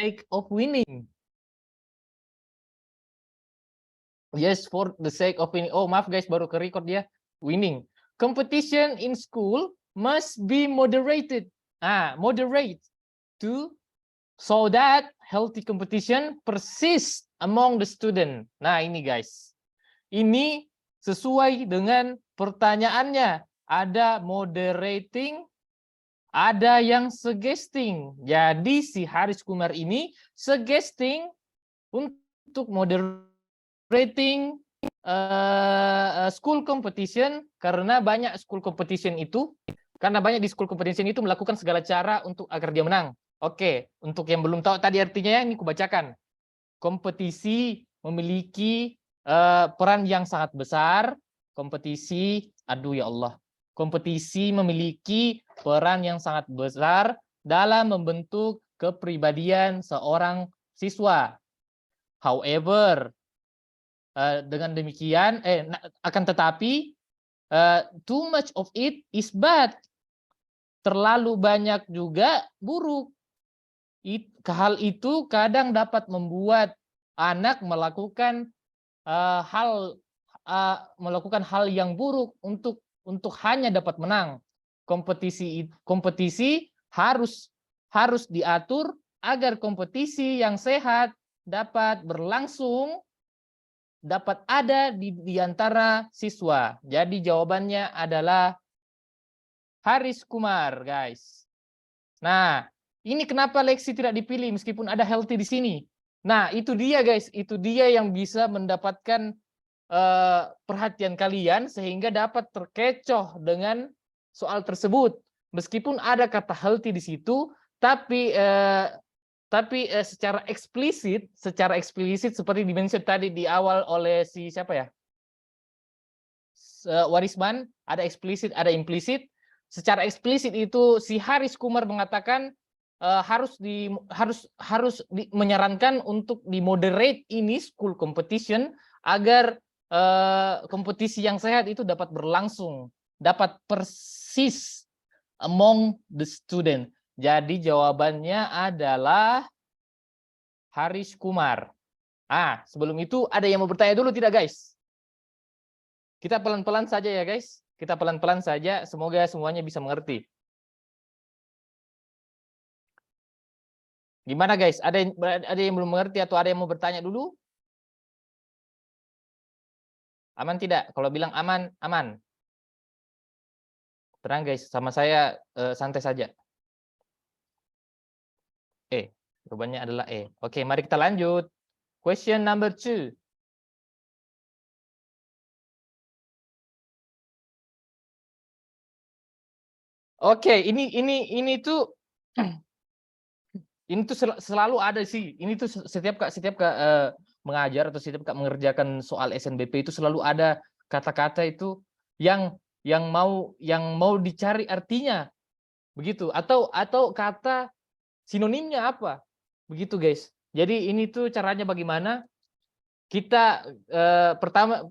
sake of winning. Yes, for the sake of winning. Oh, maaf guys, baru ke record dia. Winning. Competition in school must be moderated. Moderate to so that healthy competition persists among the student. Nah, ini guys. Ini sesuai dengan pertanyaannya. Ada moderating, ada yang suggesting. Jadi si Haris Kumar ini suggesting untuk moderating school competition karena banyak school competition itu melakukan segala cara untuk agar dia menang. Oke, untuk yang belum tahu tadi artinya ini kubacakan. Kompetisi memiliki peran yang sangat besar. Kompetisi memiliki peran yang sangat besar dalam membentuk kepribadian seorang siswa. However, dengan demikian, akan tetapi too much of it is bad. Terlalu banyak juga buruk. Hal itu kadang dapat membuat anak melakukan hal yang buruk untuk hanya dapat menang. Kompetisi harus diatur agar kompetisi yang sehat dapat berlangsung, dapat ada di antara siswa. Jadi jawabannya adalah Haris Kumar, guys. Nah, ini kenapa Lexi tidak dipilih meskipun ada Healthy di sini. Nah, itu dia guys, itu dia yang bisa mendapatkan perhatian kalian sehingga dapat terkecoh dengan soal tersebut. Meskipun ada kata Healthy di situ, tapi secara eksplisit seperti dimention tadi di awal oleh si siapa ya? Warisman, ada eksplisit, ada implisit. Secara eksplisit itu si Haris Kumar mengatakan menyarankan untuk dimoderate ini school competition agar kompetisi yang sehat itu dapat berlangsung, dapat persis among the student. Jadi jawabannya adalah Haris Kumar. Sebelum itu ada yang mau bertanya dulu tidak guys? Kita pelan-pelan saja ya guys. Kita pelan-pelan saja, semoga semuanya bisa mengerti. Gimana guys? Ada yang belum mengerti atau ada yang mau bertanya dulu? Aman tidak? Kalau bilang aman, aman. Tenang guys, sama saya santai saja. Jawabannya adalah E. Oke, mari kita lanjut. Question number 2. Oke, ini tuh selalu ada sih. Ini tuh setiap mengajar atau setiap mengerjakan soal SNBP itu selalu ada kata-kata itu yang mau dicari artinya. Begitu. Atau kata sinonimnya apa? Begitu, guys. Jadi ini tuh caranya bagaimana? Kita pertama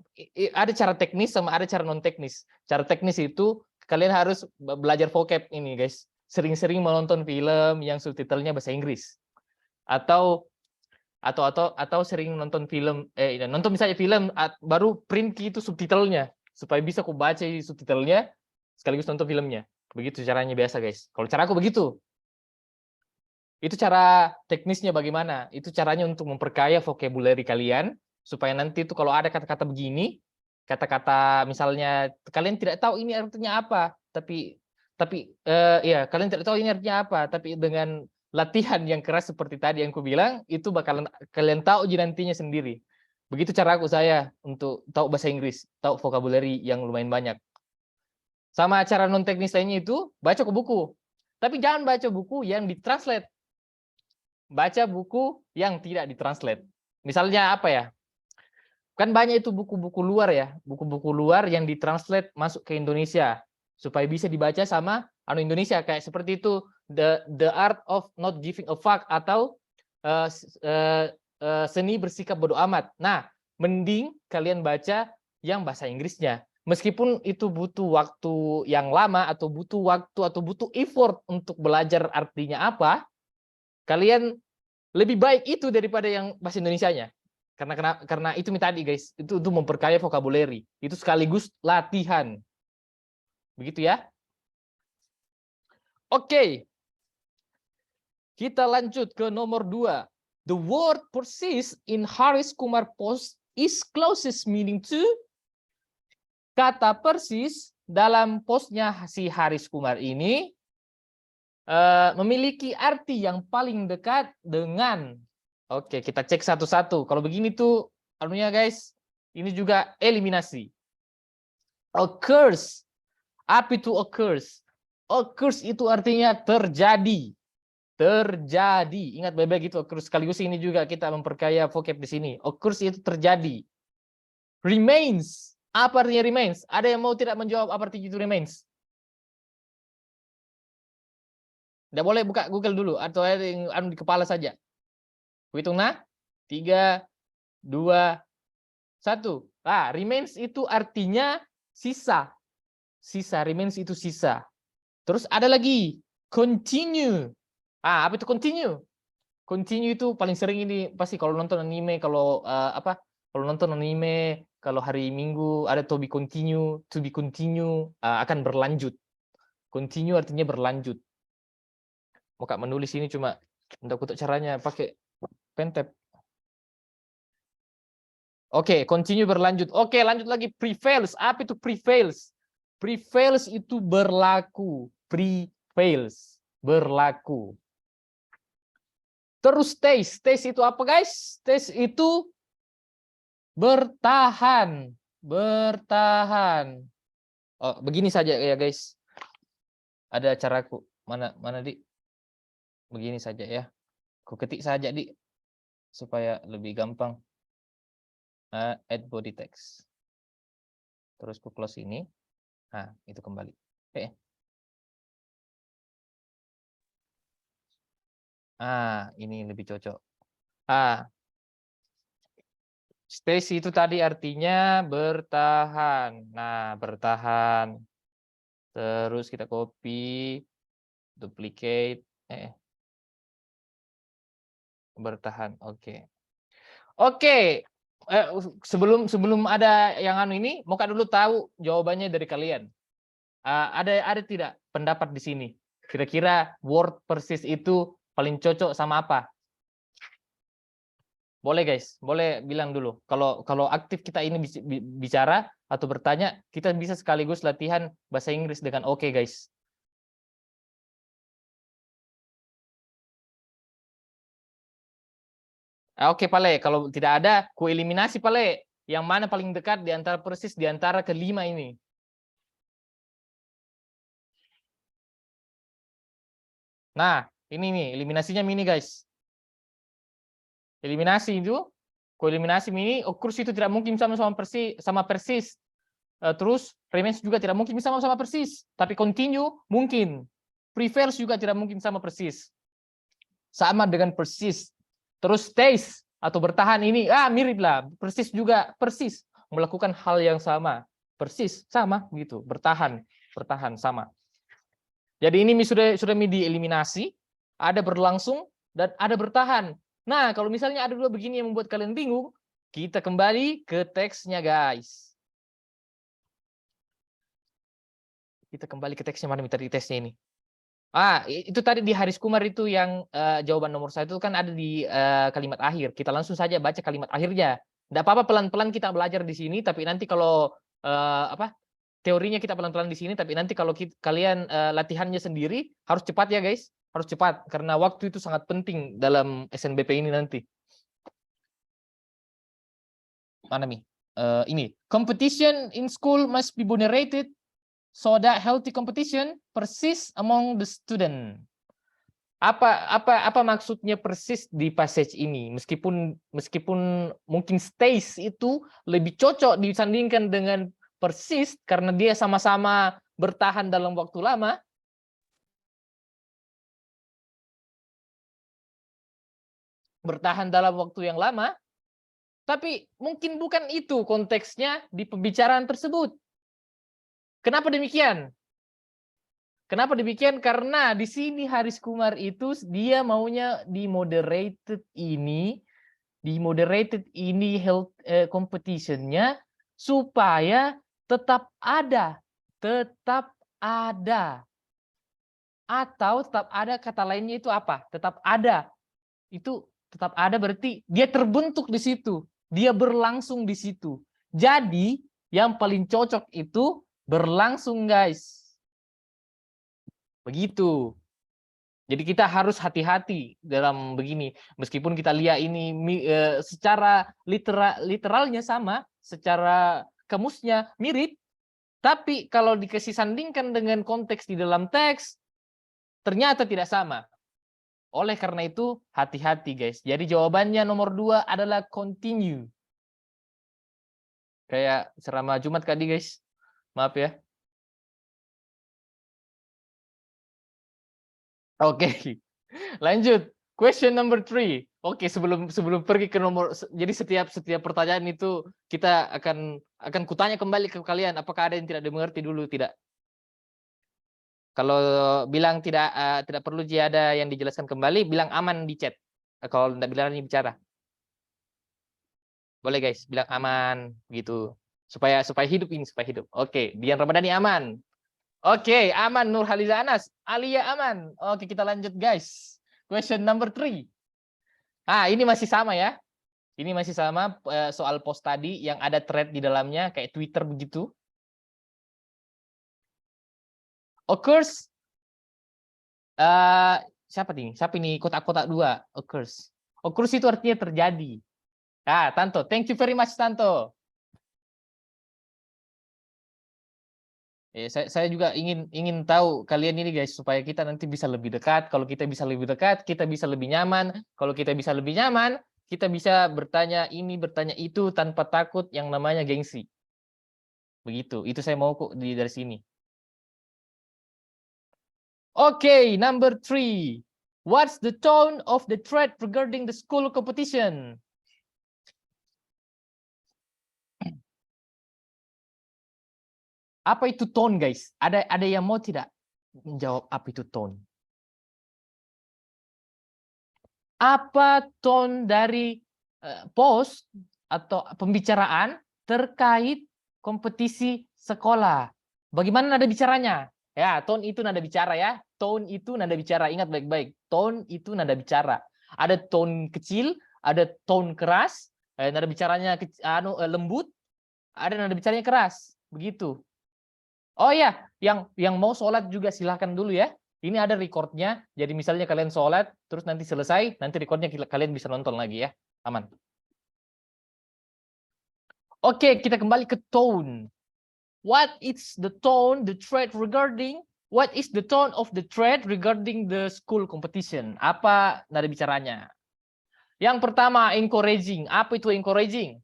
ada cara teknis sama ada cara non teknis. Cara teknis itu kalian harus belajar vocab ini, guys. Sering-sering menonton film yang subtitlenya bahasa Inggris. Atau sering nonton film nonton misalnya film baru print itu subtitlenya supaya bisa aku baca subtitlenya sekaligus nonton filmnya. Begitu caranya biasa, guys. Kalau cara aku begitu. Itu cara teknisnya bagaimana? Itu caranya untuk memperkaya vocabulary kalian supaya nanti itu kalau ada kata-kata begini, kata-kata misalnya kalian tidak tahu ini artinya apa, tapi kalian tidak tahu ini artinya apa, tapi dengan latihan yang keras seperti tadi yang aku bilang, itu bakalan kalian tahu nantinya sendiri. Begitu cara saya untuk tahu bahasa Inggris, tahu vocabulary yang lumayan banyak. Sama cara non teknis lainnya itu baca buku. Tapi jangan baca buku yang ditranslate. Baca buku yang tidak ditranslate. Misalnya apa ya? Kan banyak itu buku-buku luar ya, buku-buku luar yang ditranslate masuk ke Indonesia supaya bisa dibaca sama Indonesia, kayak seperti itu The Art of Not Giving a Fuck atau Seni Bersikap Bodoh Amat. Nah, mending kalian baca yang bahasa Inggrisnya. Meskipun itu butuh waktu yang lama atau butuh effort untuk belajar artinya apa, kalian Lebih baik itu daripada yang bahasa Indonesianya. Karena itu tadi guys, itu untuk memperkaya vocabulary. Itu sekaligus latihan. Begitu ya. Oke. Kita lanjut ke nomor 2. The word persist in Haris Kumar post is closest meaning to. Kata persis dalam postnya si Haris Kumar ini memiliki arti yang paling dekat dengan. Oke, kita cek satu-satu. Kalau begini tuh anunya guys, ini juga eliminasi. Occurs. Apa itu occurs? Occurs itu artinya terjadi. Terjadi. Ingat baik-baik itu occurs. Sekaligus ini juga kita memperkaya vocab di sini. Occurs itu terjadi. Remains. Apa artinya remains? Ada yang mau tidak menjawab apa arti itu remains? Tidak boleh buka Google dulu atau ada yang di kepala saja. Hitung nah. 3, 2, 1. Remains itu artinya sisa. Sisa, remains itu sisa. Terus ada lagi continue. Apa itu continue? Continue itu paling sering ini pasti kalau nonton anime, kalau kalau nonton anime, kalau hari Minggu ada to be continue akan berlanjut. Continue artinya berlanjut. Mau Kak menulis ini cuma untuk caranya pakai pentap. Oke, continue berlanjut. Oke, lanjut lagi prevails. Apa itu prevails? Prevails itu berlaku. Prevails berlaku. Terus stays. Stays itu apa guys? Stays itu bertahan. Bertahan. Oh, begini saja ya guys. Ada caraku. Mana Di? Begini saja ya. Ku ketik saja Di. Supaya lebih gampang. Add body text. Terus ku close ini. Itu kembali. Oke. Ini lebih cocok. Stays itu tadi artinya bertahan. Nah, bertahan. Terus kita copy, duplicate, bertahan. Oke. Oke. Sebelum ada yang ini, mau Kak dulu tahu jawabannya dari kalian. Ada tidak pendapat di sini? Kira-kira word persist itu paling cocok sama apa? Boleh guys, boleh bilang dulu. Kalau aktif kita ini bicara atau bertanya, kita bisa sekaligus latihan bahasa Inggris dengan oke guys. Oke Pale, kalau tidak ada, ku eliminasi Pale. Yang mana paling dekat di antara persis di antara kelima ini? Nah, ini nih eliminasinya mini guys. Eliminasi itu, ku eliminasi mini, occurs itu tidak mungkin sama persis. Terus remains juga tidak mungkin sama persis. Tapi continue mungkin. Prevails juga tidak mungkin sama persis. Sama dengan persis. Terus stays atau bertahan ini mirip lah. Persis juga persis melakukan hal yang sama. Persis sama gitu, bertahan sama. Jadi ini sudah dieliminasi, ada berlangsung dan ada bertahan. Nah, kalau misalnya ada dua begini yang membuat kalian bingung, kita kembali ke teksnya guys. Kita kembali ke teksnya, mana tadi tesnya ini. Itu tadi di Haris Kumar itu yang jawaban nomor 1 itu kan ada di kalimat akhir. Kita langsung saja baca kalimat akhirnya. Tidak apa-apa pelan-pelan kita belajar di sini, tapi nanti kalau teorinya kita pelan-pelan di sini, tapi nanti kalau kalian latihannya sendiri harus cepat ya guys, harus cepat karena waktu itu sangat penting dalam SNBP ini nanti. Mana nih? Ini competition in school must be moderated so that healthy competition persists among the student. Apa maksudnya persis di passage ini? Meskipun mungkin stays itu lebih cocok disandingkan dengan persist karena dia sama-sama bertahan dalam waktu lama. Bertahan dalam waktu yang lama. Tapi mungkin bukan itu konteksnya di pembicaraan tersebut. Kenapa demikian? Kenapa demikian? Karena di sini Haris Kumar itu dia maunya di moderated health competition-nya supaya tetap ada. Atau tetap ada kata lainnya itu apa? Tetap ada. Itu tetap ada berarti dia terbentuk di situ. Dia berlangsung di situ. Jadi yang paling cocok itu berlangsung, guys. Begitu. Jadi kita harus hati-hati dalam begini. Meskipun kita lihat ini secara literalnya sama, secara kamusnya mirip, tapi kalau dikasih sandingkan dengan konteks di dalam teks, ternyata tidak sama. Oleh karena itu, hati-hati, guys. Jadi jawabannya nomor 2 adalah continue. Kayak ceramah Jumat tadi, guys. Maaf ya. Oke, lanjut. Question number 3. Oke, sebelum pergi ke nomor, jadi setiap pertanyaan itu kita akan kutanya kembali ke kalian, apakah ada yang tidak dimengerti dulu, tidak? Kalau bilang tidak perlu ada yang dijelaskan kembali, bilang aman di chat. Kalau tidak bilang ini bicara, boleh guys, bilang aman gitu, supaya hidup ini, supaya hidup. Oke, Dian Ramadhani aman. Oke, aman. Nur Haliza Anas, Alia aman. Oke, kita lanjut guys. Question number 3. Ini masih sama ya. Ini masih sama soal post tadi yang ada thread di dalamnya kayak Twitter begitu. Occurs siapa ini? Kotak-kotak 2. Occurs. Occurs itu artinya terjadi. Tanto, thank you very much Tanto. Saya juga ingin tahu kalian ini guys, supaya kita nanti bisa lebih dekat. Kalau kita bisa lebih dekat, kita bisa lebih nyaman. Kalau kita bisa lebih nyaman, kita bisa bertanya ini, bertanya itu tanpa takut yang namanya gengsi. Begitu. Itu saya mau kok dari sini. Oke, number 3. What's the tone of the thread regarding the school competition? Apa itu tone, guys? Ada yang mau tidak menjawab apa itu tone? Apa tone dari post atau pembicaraan terkait kompetisi sekolah? Bagaimana nada bicaranya? Ya, tone itu nada bicara ya. Tone itu nada bicara. Ingat baik-baik. Tone itu nada bicara. Ada tone kecil, ada tone keras. Nada bicaranya lembut, ada nada bicaranya keras. Begitu. Oh ya, yang mau sholat juga silahkan dulu ya. Ini ada recordnya. Jadi misalnya kalian sholat, terus nanti selesai, nanti recordnya kalian bisa nonton lagi ya. Aman. Oke, kita kembali ke tone. What is the tone, the thread regarding? What is the tone of the thread regarding the school competition? Apa nada bicaranya? Yang pertama, encouraging. Apa itu encouraging?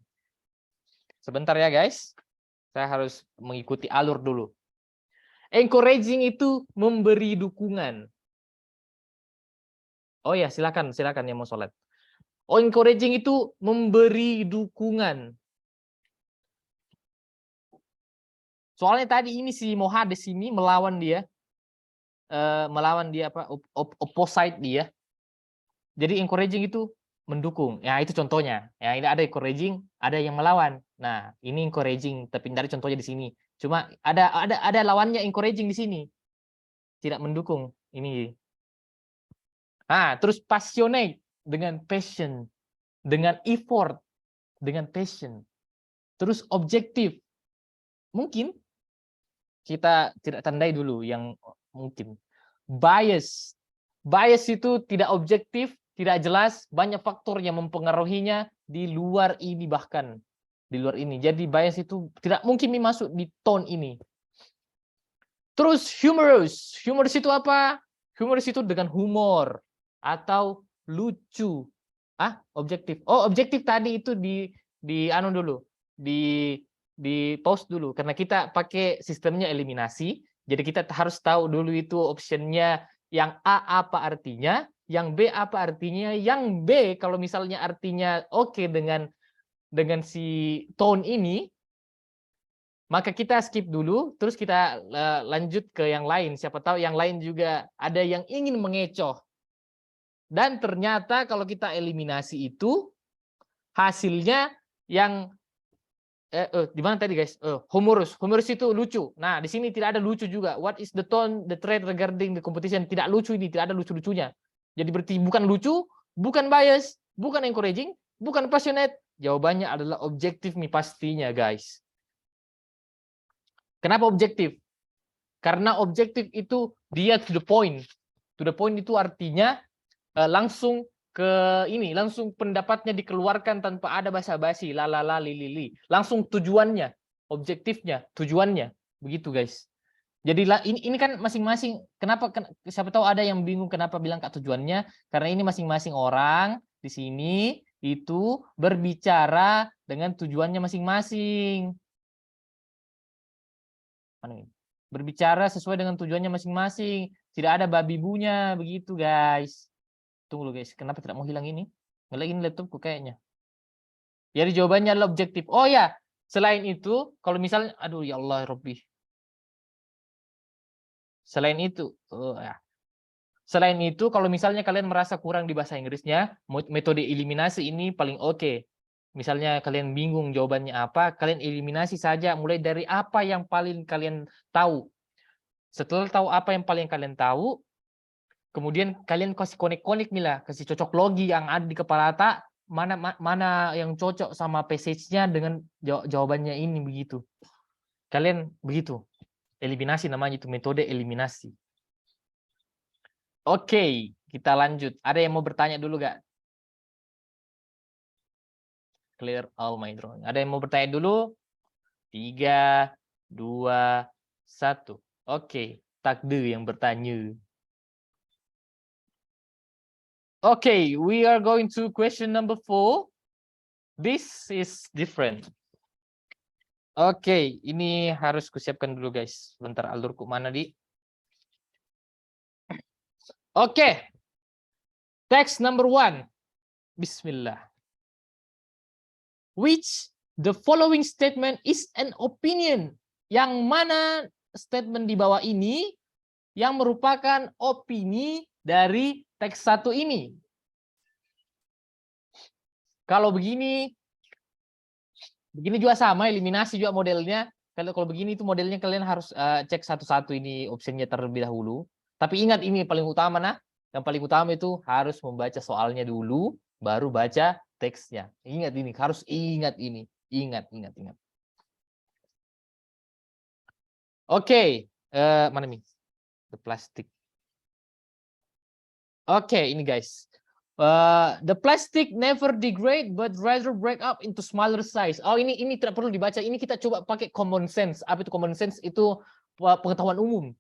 Sebentar ya guys. Saya harus mengikuti alur dulu. Encouraging itu memberi dukungan. Oh ya, silakan yang mau sholat. Encouraging itu memberi dukungan. Soalnya tadi ini si Mohades ini melawan dia apa? Opposite dia. Jadi encouraging itu mendukung. Ya itu contohnya. Ya ini ada encouraging, ada yang melawan. Nah ini encouraging, tapi dari contohnya di sini. Cuma ada lawannya encouraging di sini. Tidak mendukung ini. Terus passionate dengan passion, dengan effort, dengan passion. Terus objektif. Mungkin kita tidak tandai dulu yang mungkin. Bias. Bias itu tidak objektif, tidak jelas, banyak faktor yang mempengaruhinya di luar ini bahkan. Di luar ini. Jadi bias itu tidak mungkin masuk di tone ini. Terus humorous. Humorous itu apa? Humorous itu dengan humor atau lucu. Objektif. Oh, objektif tadi itu di anu dulu. Di pause dulu karena kita pakai sistemnya eliminasi. Jadi kita harus tahu dulu itu optionnya yang A apa artinya, yang B apa artinya, yang B kalau misalnya artinya oke dengan si tone ini, Maka kita skip dulu, terus kita lanjut ke yang lain. Siapa tahu yang lain juga ada yang ingin mengecoh. Dan ternyata kalau kita eliminasi itu, hasilnya yang di mana tadi guys? Humorous. Humorous itu lucu. Nah, di sini tidak ada lucu juga. What is the tone, the thread regarding the competition? Tidak lucu ini, tidak ada lucu-lucunya. Jadi berarti bukan lucu, bukan bias, bukan encouraging, bukan passionate. Jawabannya adalah objektif nih pastinya, guys. Kenapa objektif? Karena objektif itu dia to the point. To the point itu artinya langsung ke ini, langsung pendapatnya dikeluarkan tanpa ada basa-basi, lalala lili. Langsung tujuannya, objektifnya, tujuannya. Begitu, guys. Jadi ini kan masing-masing, kenapa siapa tahu ada yang bingung kenapa bilang Kak tujuannya, karena ini masing-masing orang di sini itu berbicara dengan tujuannya masing-masing. Berbicara sesuai dengan tujuannya masing-masing. Tidak ada babi bunya begitu, guys. Tunggu guys, kenapa tidak mau hilang ini? Nggak lagi ini laptopku kayaknya. Jadi jawabannya adalah objektif. Oh ya, selain itu, kalau misalnya, aduh ya Allah, Robbi. Selain itu, selain itu, kalau misalnya kalian merasa kurang di bahasa Inggrisnya, metode eliminasi ini paling oke. Misalnya kalian bingung jawabannya apa, kalian eliminasi saja mulai dari apa yang paling kalian tahu. Setelah tahu apa yang paling kalian tahu, kemudian kalian kasih konek-konek nih lah, kasih cocok logi yang ada di kepala tak, mana yang cocok sama passage-nya dengan jawabannya ini begitu. Kalian begitu. Eliminasi namanya itu, metode eliminasi. Oke, kita lanjut. Ada yang mau bertanya dulu gak? Clear all my drawing. Ada yang mau bertanya dulu? 3, 2, 1. Oke, takdir yang bertanya. Okay, we are going to question number 4. This is different. Oke, ini harus kusiapkan dulu guys. Bentar, alurku mana di? Oke. Text number 1. Bismillah. Which the following statement is an opinion? Yang mana statement di bawah ini yang merupakan opini dari teks 1 ini? Kalau begini juga sama, eliminasi juga modelnya. Kalau begini itu modelnya kalian harus cek satu-satu ini opsinya terlebih dahulu. Tapi ingat ini paling utama nah. Yang paling utama itu harus membaca soalnya dulu, baru baca teksnya. Ingat ini, harus ingat ini. Ingat. Oke, mana nih? The plastic. Oke, ini guys. The plastic never degrade but rather break up into smaller size. Oh, ini tidak perlu dibaca. Ini kita coba pakai common sense. Apa itu common sense? Itu pengetahuan umum.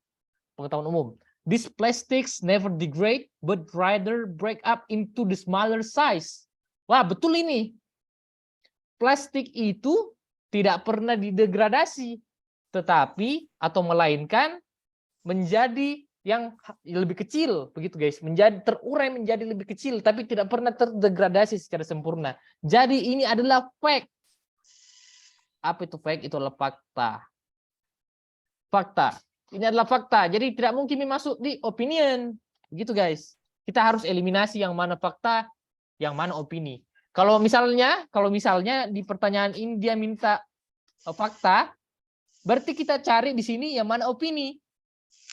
Pengetahuan umum. These plastics never degrade but rather break up into the smaller size. Wah, betul ini. Plastik itu tidak pernah didegradasi, tetapi atau melainkan menjadi yang lebih kecil, begitu guys, menjadi terurai menjadi lebih kecil, tapi tidak pernah terdegradasi secara sempurna. Jadi ini adalah fact. Apa itu fact? Itu adalah fakta. Fakta. Ini adalah fakta. Jadi tidak mungkin masuk di opinion, begitu guys. Kita harus eliminasi yang mana fakta, yang mana opini. Kalau misalnya di pertanyaan ini dia minta fakta, berarti kita cari di sini yang mana opini.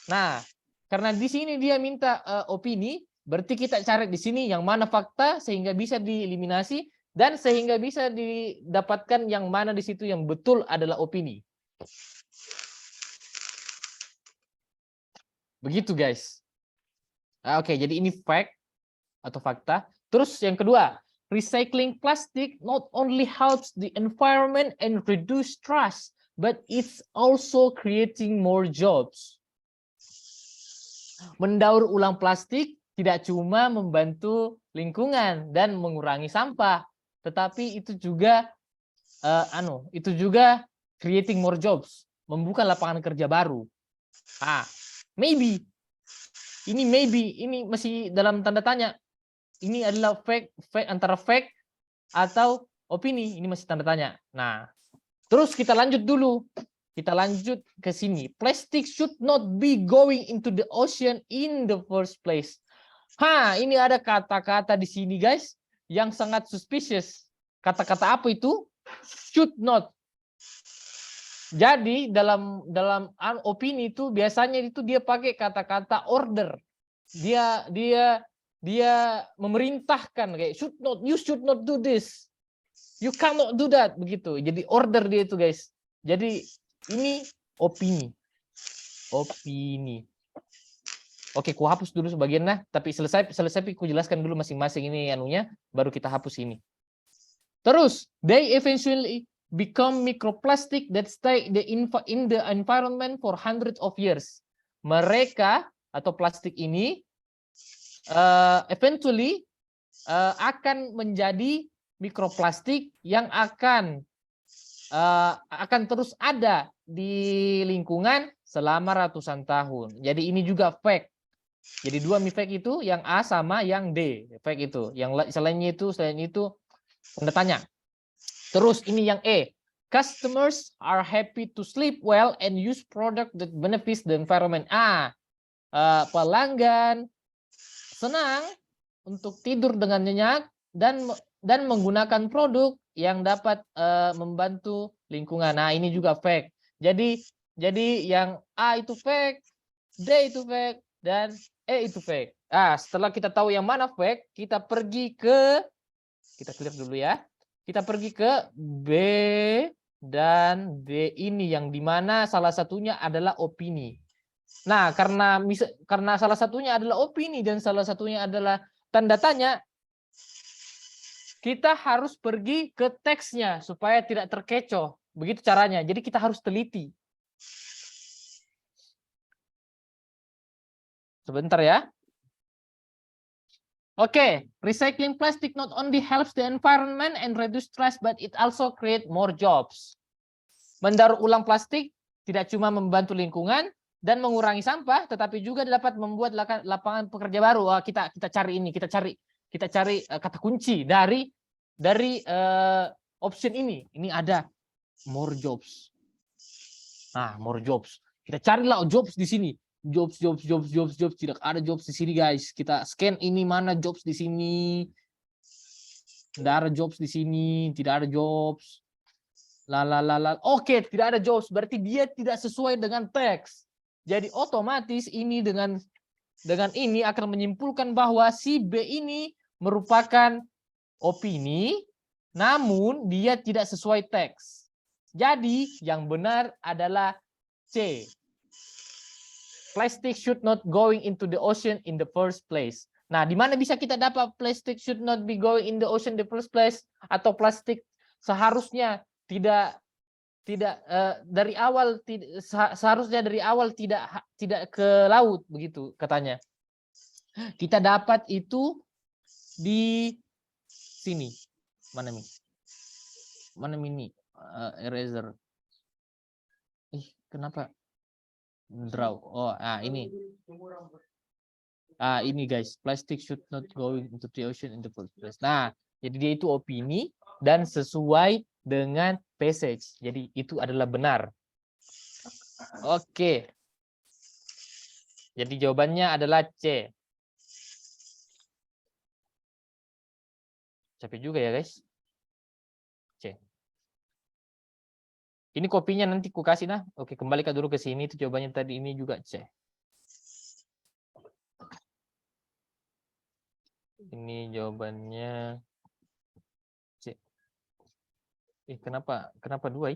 Nah, karena di sini dia minta opini, berarti kita cari di sini yang mana fakta sehingga bisa dieliminasi dan sehingga bisa didapatkan yang mana di situ yang betul adalah opini. Begitu guys. Oke, jadi ini fact atau fakta. Terus yang kedua, recycling plastic not only helps the environment and reduce trust, but it's also creating more jobs. Mendaur ulang plastik tidak cuma membantu lingkungan dan mengurangi sampah, tetapi itu juga creating more jobs, membuka lapangan kerja baru. Maybe ini masih dalam tanda tanya. Ini adalah fact antara fact atau opini, ini masih tanda tanya. Nah, terus kita lanjut dulu. Kita lanjut ke sini. Plastic should not be going into the ocean in the first place. Ini ada kata-kata di sini guys yang sangat suspicious. Kata-kata apa itu? Should not. Jadi dalam opini itu biasanya itu dia pakai kata-kata order. Dia memerintahkan kayak you should not do this. You cannot do that begitu. Jadi order dia itu guys. Jadi ini opini. Oke, ku hapus dulu sebagiannya, tapi selesai ku jelaskan dulu masing-masing ini anunya, baru kita hapus ini. Terus, they eventually become microplastic that stay in the environment for hundreds of years. Mereka atau plastik ini eventually akan menjadi mikroplastik yang akan terus ada di lingkungan selama ratusan tahun. Jadi ini juga fake. Jadi dua fake itu, yang A sama yang D, fake itu. Yang selain itu tanda tanya. Terus ini yang E. Customers are happy to sleep well and use product that benefits the environment. Pelanggan senang untuk tidur dengan nyenyak dan menggunakan produk yang dapat membantu lingkungan. Nah, ini juga fake. Jadi yang A itu fake, D itu fake, dan E itu fake. Setelah kita tahu yang mana fake, kita clear dulu ya. Kita pergi ke B dan D ini yang dimana salah satunya adalah opini. Nah, karena salah satunya adalah opini dan salah satunya adalah tanda tanya, kita harus pergi ke teksnya supaya tidak terkecoh. Begitu caranya. Jadi kita harus teliti. Sebentar ya. Oke, recycling plastic not only helps the environment and reduce stress, but it also create more jobs. Mendaur ulang plastik tidak cuma membantu lingkungan dan mengurangi sampah, tetapi juga dapat membuat lapangan pekerja baru. Kita cari ini, kita cari kata kunci dari option ini. Ini ada more jobs. More jobs. Kita carilah jobs di sini. Jobs. Tidak ada jobs di sini, guys. Kita scan ini, mana jobs di sini. Tidak ada jobs di sini. Tidak ada jobs. Oke, tidak ada jobs. Berarti dia tidak sesuai dengan teks. Jadi otomatis ini dengan ini akan menyimpulkan bahwa si B ini merupakan opini, namun dia tidak sesuai teks. Jadi yang benar adalah C. Plastic should not going into the ocean in the first place. Nah, di mana bisa kita dapat plastic should not be going in the ocean in the first place, atau plastik seharusnya tidak dari awal seharusnya dari awal tidak ke laut, begitu katanya. Kita dapat itu di sini. Mana ini? Eraser. Kenapa? Draw. Ini. Ini guys, plastic should not go into the ocean in the first place. Nah, jadi dia itu opini dan sesuai dengan passage. Jadi itu adalah benar. Oke. Jadi jawabannya adalah C. Capek juga ya, guys. C. Ini kopinya nanti ku kasih nah. Oke, kembalikan dulu ke sini. Itu jawabannya tadi, ini juga C. Ini jawabannya C. Kenapa 2?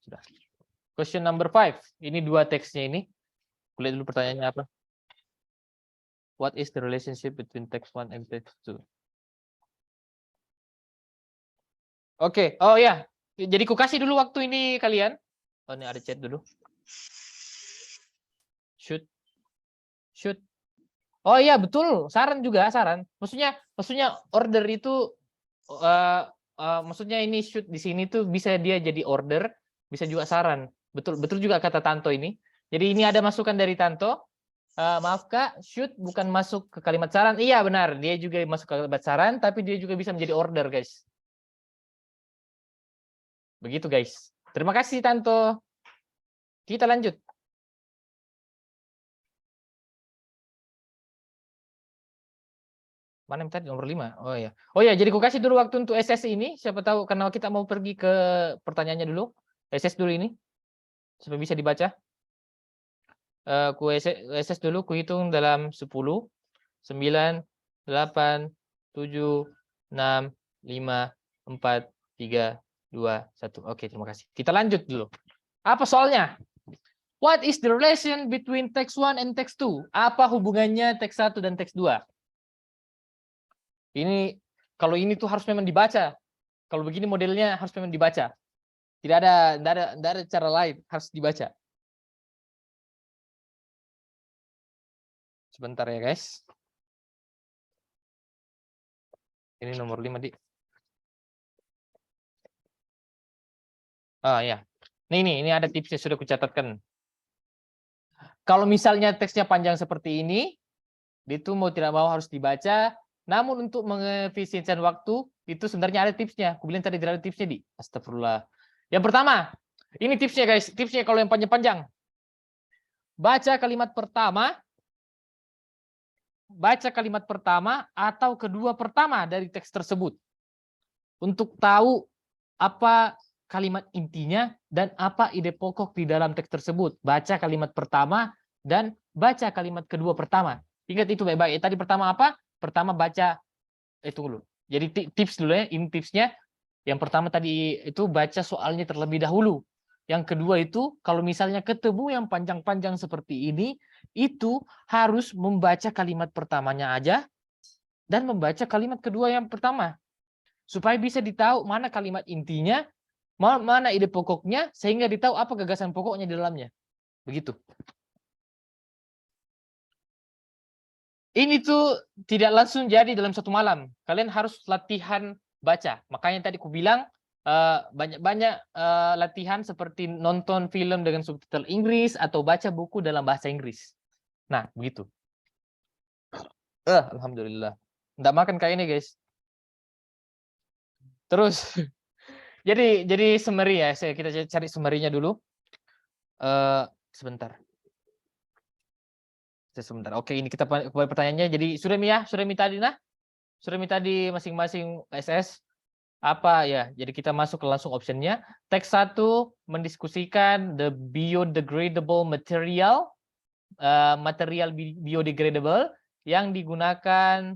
Sudah. Question number 5. Ini 2 teksnya ini. Kulihat dulu pertanyaannya apa. What is the relationship between text 1 and text 2? Oke. Oh ya. Jadi ku kasih dulu waktu ini kalian. Ini ada chat dulu. Should. Oh iya, betul. Saran juga, saran. Maksudnya order itu maksudnya ini should di sini tuh bisa dia jadi order, bisa juga saran. Betul juga kata Tanto ini. Jadi ini ada masukan dari Tanto. Maaf Kak, should bukan masuk ke kalimat saran. Iya benar, dia juga masuk ke kalimat saran, tapi dia juga bisa menjadi order, guys. Begitu guys. Terima kasih Tanto. Kita lanjut. Mana yang tadi nomor 5? Oh ya. Oh ya, jadi ku kasih dulu waktu untuk SS ini, siapa tahu karena kita mau pergi ke pertanyaannya dulu. SS dulu ini supaya bisa dibaca. Ku SS dulu, ku hitung dalam 10, 9, 8, 7, 6, 5, 4, 3, 2, 1. Oke, terima kasih. Kita lanjut dulu. Apa soalnya? What is the relation between text 1 and text 2? Apa hubungannya teks 1 dan teks 2? Ini kalau ini tuh harus memang dibaca. Kalau begini modelnya harus memang dibaca. Tidak ada cara lain, harus dibaca. Sebentar ya, guys. Ini nomor 5, Dik. Ah ya. Ini ada tipsnya sudah kucatatkan. Kalau misalnya teksnya panjang seperti ini, itu mau tidak mau harus dibaca. Namun untuk mengefisiensikan waktu, itu sebenarnya ada tipsnya. Aku bilang tadi tidak ada tipsnya, Di. Astagfirullah. Yang pertama, ini tipsnya guys. Tipsnya kalau yang panjang-panjang. Baca kalimat pertama atau kedua pertama dari teks tersebut. Untuk tahu apa kalimat intinya dan apa ide pokok di dalam teks tersebut. Baca kalimat pertama dan baca kalimat kedua pertama. Ingat itu baik-baik. Tadi pertama apa? Pertama baca itu dulu. Jadi tips dulu ya, ini tipsnya. Yang pertama tadi itu baca soalnya terlebih dahulu. Yang kedua itu kalau misalnya ketemu yang panjang-panjang seperti ini, itu harus membaca kalimat pertamanya aja dan membaca kalimat kedua yang pertama. Supaya bisa ditahu mana kalimat intinya, mana ide pokoknya, sehingga ditahu apa gagasan pokoknya di dalamnya. Begitu. Ini tuh tidak langsung jadi dalam satu malam. Kalian harus latihan baca. Makanya tadi aku bilang banyak-banyak latihan seperti nonton film dengan subtitle Inggris atau baca buku dalam bahasa Inggris. Nah, begitu. Alhamdulillah. Nggak makan kayak ini, guys. Terus, jadi summary ya. Kita cari summary-nya dulu. Sebentar. Oke, ini kita kembali pertanyaannya. Jadi Suremi tadi masing-masing SS apa ya? Jadi kita masuk ke langsung optionnya. Teks 1 mendiskusikan the biodegradable material, material biodegradable yang digunakan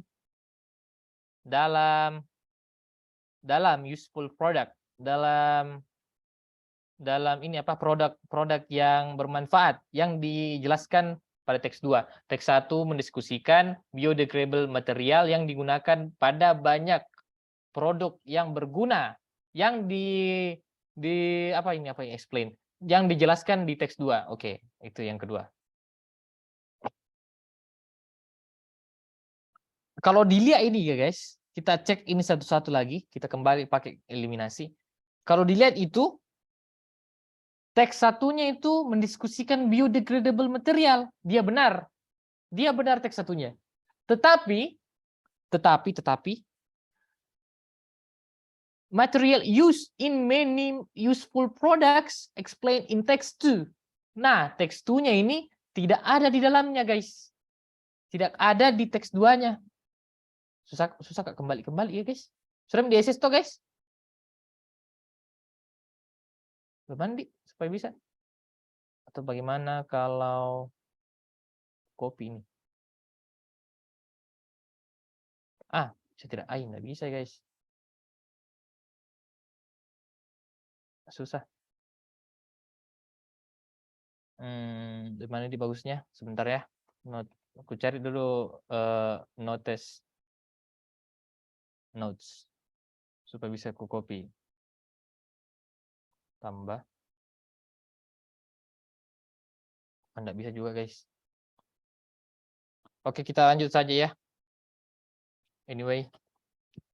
dalam useful product, dalam ini apa produk yang bermanfaat yang dijelaskan pada teks 2. Teks 1 mendiskusikan biodegradable material yang digunakan pada banyak produk yang berguna yang explain, yang dijelaskan di teks 2. Oke, itu yang kedua. Kalau dilihat ini ya guys, kita cek ini satu-satu lagi, kita kembali pakai eliminasi. Kalau dilihat itu teks satunya itu mendiskusikan biodegradable material. Dia benar teks satunya. Tetapi material used in many useful products explained in text 2. Nah, teks 2-nya ini tidak ada di dalamnya, guys. Tidak ada di teks 2-nya. Susah kembali ya, guys. Sudah di SS toh, guys? Mandi supaya bisa. Atau bagaimana kalau copy ini? Saya tidak nggak bisa, guys. Susah. Di mana di bagusnya? Sebentar ya. Aku cari dulu notes supaya bisa aku copy. Tambah. Nggak bisa juga, guys. Oke, kita lanjut saja ya. Anyway.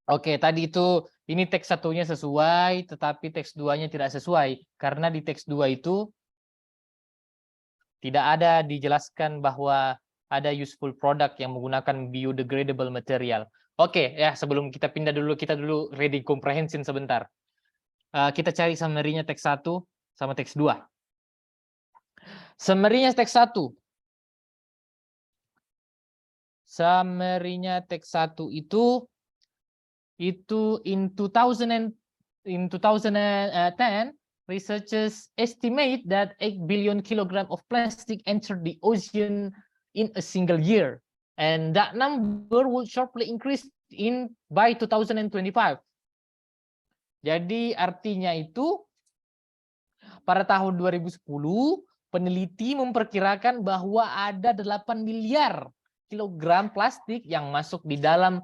Oke, tadi itu ini teks satunya sesuai, tetapi teks 2-nya tidak sesuai. Karena di teks 2 itu tidak ada dijelaskan bahwa ada useful product yang menggunakan biodegradable material. Oke, ya sebelum kita pindah dulu, kita dulu reading comprehension sebentar. Kita cari summary-nya teks 1 sama teks 2. Summary-nya teks 1. Summary-nya teks 1 itu in 2010 researchers estimate that 8 billion kilogram of plastic entered the ocean in a single year, and that number will sharply increase by 2025. Jadi artinya itu pada tahun 2010 peneliti memperkirakan bahwa ada 8 miliar kilogram plastik yang masuk di dalam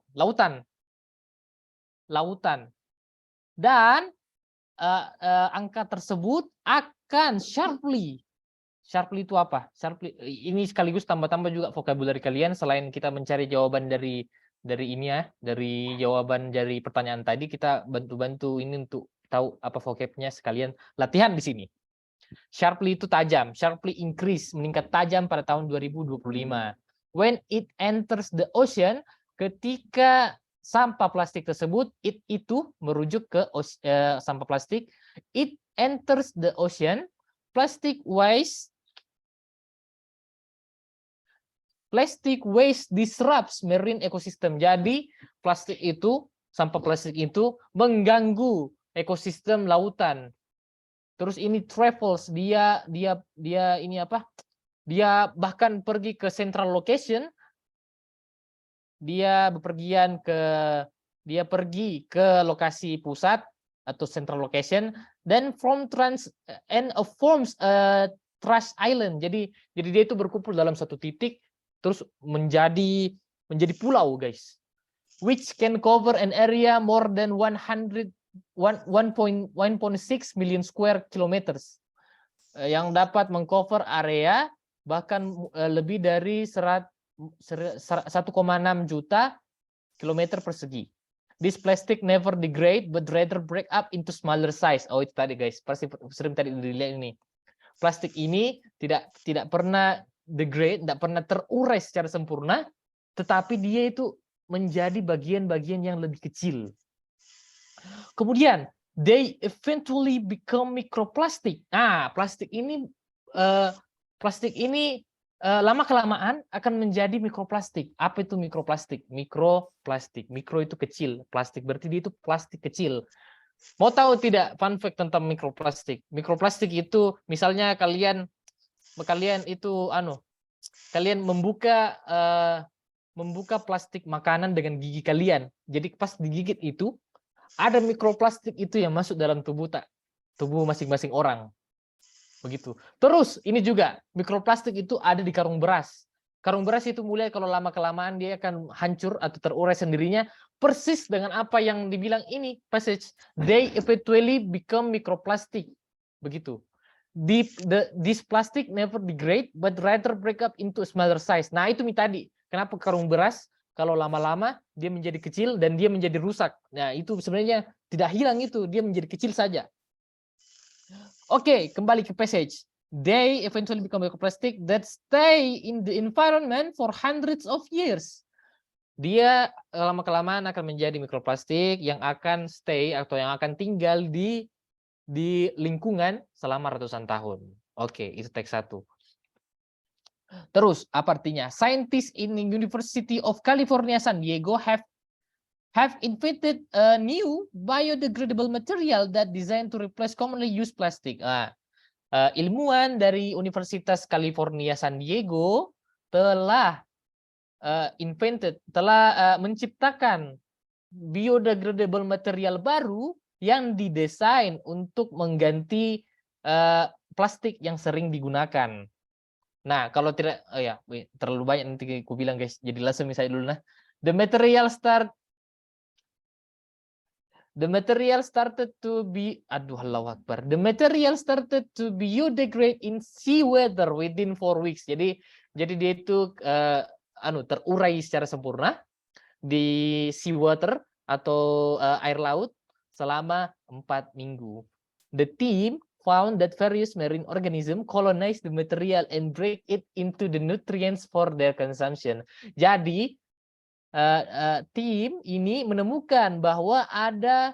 lautan. Dan angka tersebut akan sharply itu apa? Sharply ini sekaligus tambah-tambah juga vocabulary kalian, selain kita mencari jawaban dari ini ya, dari jawaban dari pertanyaan tadi, kita bantu-bantu ini untuk tahu apa vocabnya, sekalian latihan di sini. Sharply itu tajam, sharply increase, meningkat tajam pada tahun 2025. When it enters the ocean, ketika sampah plastik tersebut, itu merujuk ke sampah plastik, it enters the ocean, plastic waste disrupts marine ecosystem. Jadi sampah plastik itu mengganggu ekosistem lautan. Terus ini travels, dia ini apa? Dia bahkan pergi ke central location. Dia pergi ke lokasi pusat atau central location, dan forms a trash island. Jadi dia itu berkumpul dalam satu titik, terus menjadi pulau, guys, which can cover an area more than 1.6 million square kilometers, yang dapat mengcover area bahkan lebih dari 1,6 juta kilometer persegi. This plastic never degrade but rather break up into smaller size. Oh, itu tadi, guys, pasti sering tadi dilihat ini. Plastik ini tidak pernah degrade, tidak pernah terurai secara sempurna, tetapi dia itu menjadi bagian-bagian yang lebih kecil. Kemudian they eventually become microplastic. Plastik ini lama-kelamaan akan menjadi mikroplastik. Apa itu mikroplastik? Mikroplastik. Mikro itu kecil, plastik berarti dia itu plastik kecil. Mau tahu tidak fun fact tentang mikroplastik? Mikroplastik itu misalnya kalian itu kalian membuka plastik makanan dengan gigi kalian. Jadi pas digigit itu ada mikroplastik itu yang masuk dalam tubuh masing-masing orang. Begitu. Terus ini juga mikroplastik itu ada di karung beras. Karung beras itu mulai kalau lama-kelamaan dia akan hancur atau terurai sendirinya, persis dengan apa yang dibilang ini passage. They eventually become microplastic. Begitu. This plastic never degrade but rather break up into smaller size. Nah, itu tadi. Kenapa karung beras kalau lama-lama dia menjadi kecil dan dia menjadi rusak. Nah, itu sebenarnya tidak hilang itu, dia menjadi kecil saja. Oke, kembali ke passage. They eventually become microplastic that stay in the environment for hundreds of years. Dia lama-kelamaan akan menjadi mikroplastik yang akan stay atau yang akan tinggal di lingkungan selama ratusan tahun. Oke, itu teks 1. Terus, apa artinya? Scientists in the University of California, San Diego have invented a new biodegradable material that designed to replace commonly used plastic. Ilmuwan dari Universitas California San Diego telah menciptakan biodegradable material baru yang didesain untuk mengganti plastik yang sering digunakan. Nah, kalau tidak, terlalu banyak nanti aku bilang, guys. Jadi langsung misalnya dulu. The material started to be biodegrade in seawater within 4 weeks. Jadi dia itu terurai secara sempurna di seawater atau air laut selama 4 minggu. The team found that various marine organisms colonize the material and break it into the nutrients for their consumption. Jadi tim ini menemukan bahwa ada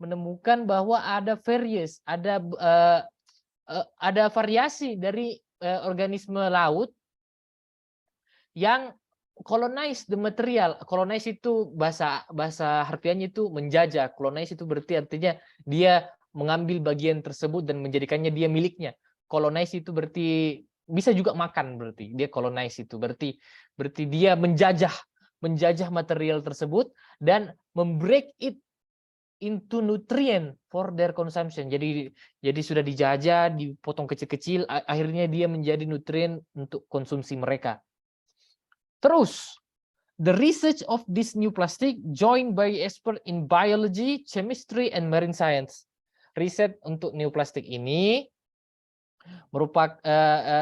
menemukan bahwa ada ada variasi dari organisme laut yang colonize the material. Colonize itu bahasa harfiahnya itu menjajah. Colonize itu berarti artinya dia mengambil bagian tersebut dan menjadikannya dia miliknya. Colonize itu berarti bisa juga makan, berarti dia colonize itu berarti dia menjajah material tersebut dan membreak it into nutrient for their consumption. Jadi sudah dijajah, dipotong kecil-kecil, akhirnya dia menjadi nutrien untuk konsumsi mereka. Terus, the research of this new plastic joined by expert in biology, chemistry, and marine science. Riset untuk new plastic ini merupakan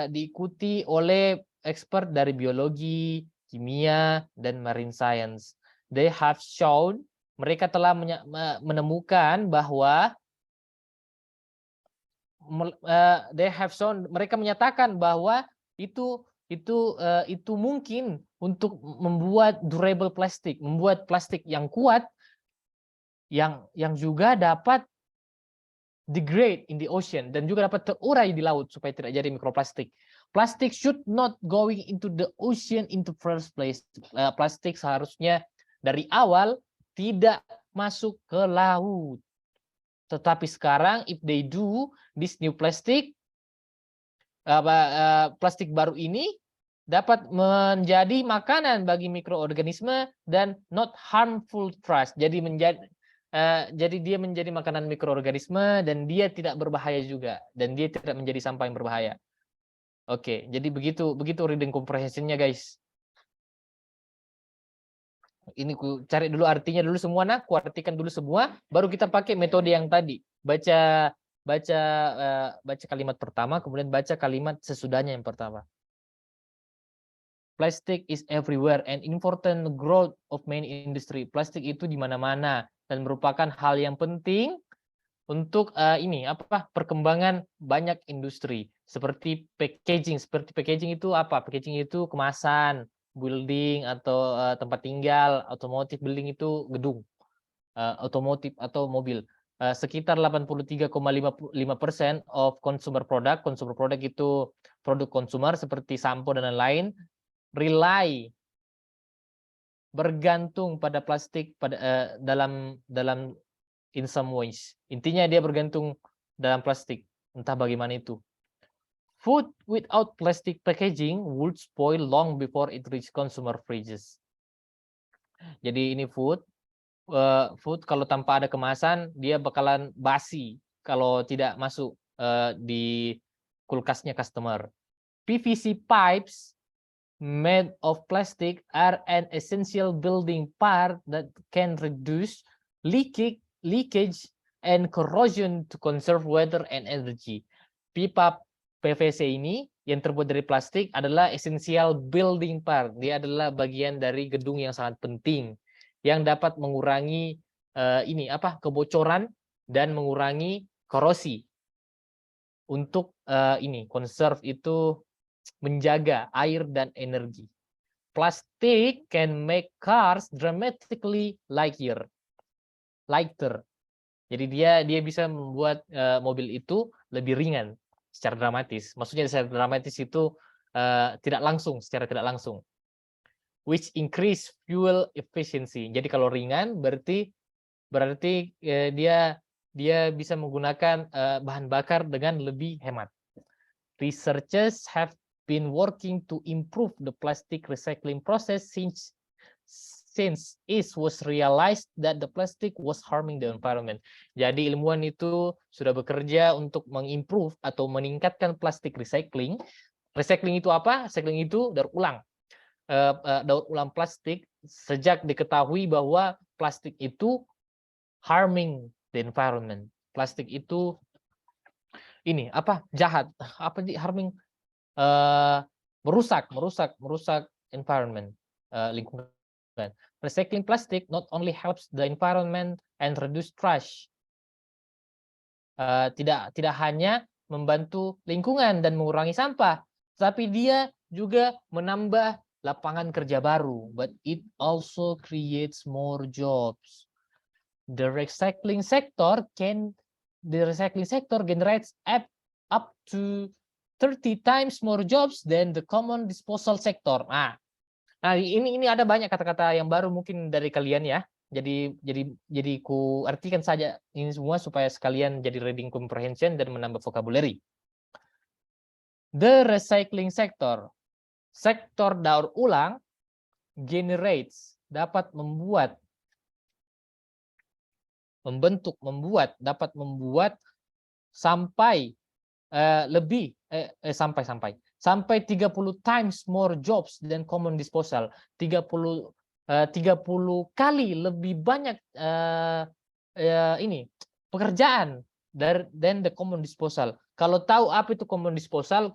diikuti oleh expert dari biologi, kimia, dan marine science. They have shown, mereka telah menemukan bahwa mereka menyatakan bahwa itu mungkin untuk membuat durable plastik, membuat plastik yang kuat, yang juga dapat degrade in the ocean dan juga dapat terurai di laut supaya tidak jadi mikroplastik. Plastik should not going into the ocean in the first place. Plastik seharusnya dari awal tidak masuk ke laut. Tetapi sekarang if they do this new plastic, plastik baru ini dapat menjadi makanan bagi mikroorganisme dan not harmful trash. Jadi dia menjadi makanan mikroorganisme dan dia tidak berbahaya juga, dan dia tidak menjadi sampah yang berbahaya. Oke, jadi begitu reading comprehension-nya, guys. Ini ku cari dulu artinya dulu semua, ku artikan dulu semua, baru kita pakai metode yang tadi. Baca kalimat pertama, kemudian baca kalimat sesudahnya yang pertama. Plastic is everywhere and important growth of many industry. Plastik itu di mana-mana dan merupakan hal yang penting untuk perkembangan banyak industri seperti packaging. Seperti packaging itu apa? Packaging itu kemasan, building atau tempat tinggal, otomotif building itu gedung, otomotif atau mobil. Sekitar 83,5% of consumer product itu produk konsumer seperti sampo dan lain-lain bergantung pada plastik dalam in some ways. Intinya dia bergantung dalam plastik, entah bagaimana itu. Food without plastic packaging would spoil long before it reach consumer fridges. Jadi ini food kalau tanpa ada kemasan dia bakalan basi kalau tidak masuk di kulkasnya customer. PVC pipes made of plastic are an essential building part that can reduce leakage and corrosion to conserve water and energy. Pipa PVC ini yang terbuat dari plastik adalah essential building part. Dia adalah bagian dari gedung yang sangat penting yang dapat mengurangi kebocoran dan mengurangi korosi. Untuk conserve itu menjaga air dan energi. Plastic can make cars dramatically lighter. Jadi dia bisa membuat mobil itu lebih ringan secara dramatis. Maksudnya secara dramatis itu secara tidak langsung. Which increase fuel efficiency. Jadi kalau ringan berarti dia bisa menggunakan bahan bakar dengan lebih hemat. Researchers have been working to improve the plastic recycling process since it was realized that the plastic was harming the environment. Jadi ilmuwan itu sudah bekerja untuk mengimprove atau meningkatkan plastik recycling. Recycling itu apa? Recycling itu daur ulang plastik sejak diketahui bahwa plastik itu harming the environment. Plastik itu jahat, harming, merusak environment, lingkungan. Recycling plastic not only helps the environment and reduce trash, tidak hanya membantu lingkungan dan mengurangi sampah, tapi dia juga menambah lapangan kerja baru, but it also creates more jobs. The recycling sector generates up to 30 times more jobs than the common disposal sector. Nah ini ada banyak kata-kata yang baru mungkin dari kalian ya. Jadi ku artikan saja ini semua supaya sekalian jadi reading comprehension dan menambah vocabulary. The recycling sector, sektor daur ulang, generates, dapat membuat, dapat membuat sampai 30 times more jobs than common disposal. 30 kali lebih banyak pekerjaan than the common disposal. Kalau tahu apa itu common disposal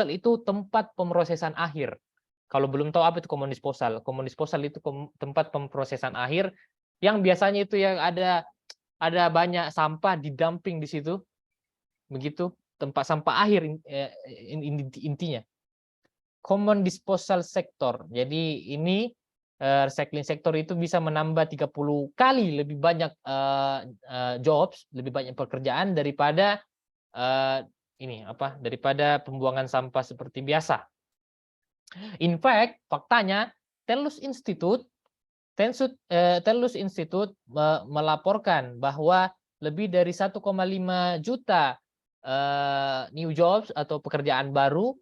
itu tempat pemrosesan akhir. Kalau belum tahu apa itu common disposal itu tempat pemrosesan akhir yang biasanya itu yang ada banyak sampah didumping di situ. Begitu, tempat sampah akhir intinya. Common disposal sector. Jadi ini recycling sector itu bisa menambah 30 kali lebih banyak jobs, lebih banyak pekerjaan daripada daripada pembuangan sampah seperti biasa. In fact, faktanya Telus Institute melaporkan bahwa lebih dari 1,5 juta new jobs atau pekerjaan baru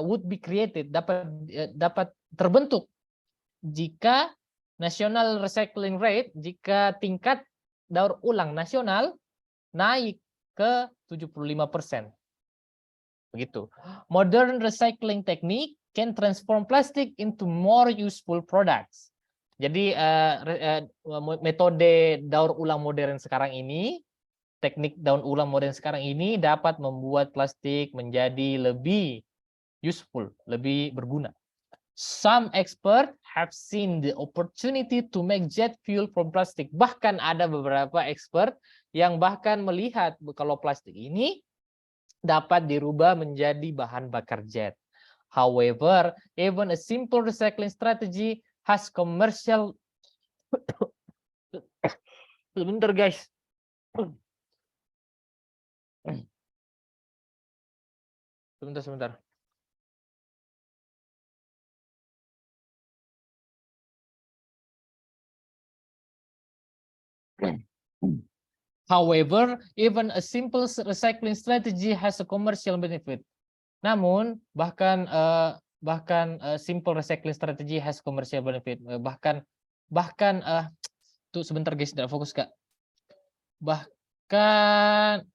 would be created, dapat terbentuk jika national recycling rate, jika tingkat daur ulang nasional naik ke 75%. Begitu. Modern recycling technique can transform plastic into more useful products. Jadi metode daur ulang modern sekarang ini, teknik daur ulang modern sekarang ini dapat membuat plastik menjadi lebih useful, lebih berguna. Some experts have seen the opportunity to make jet fuel from plastic. Bahkan ada beberapa expert yang bahkan melihat kalau plastik ini dapat dirubah menjadi bahan bakar jet. However, even a simple recycling strategy has commercial. Sebentar guys. Sebentar. However, even a simple recycling strategy has a commercial benefit. Namun, bahkan simple recycling strategy has commercial benefit. Bahkan tuh sebentar guys, tidak fokus Kak. Bahkan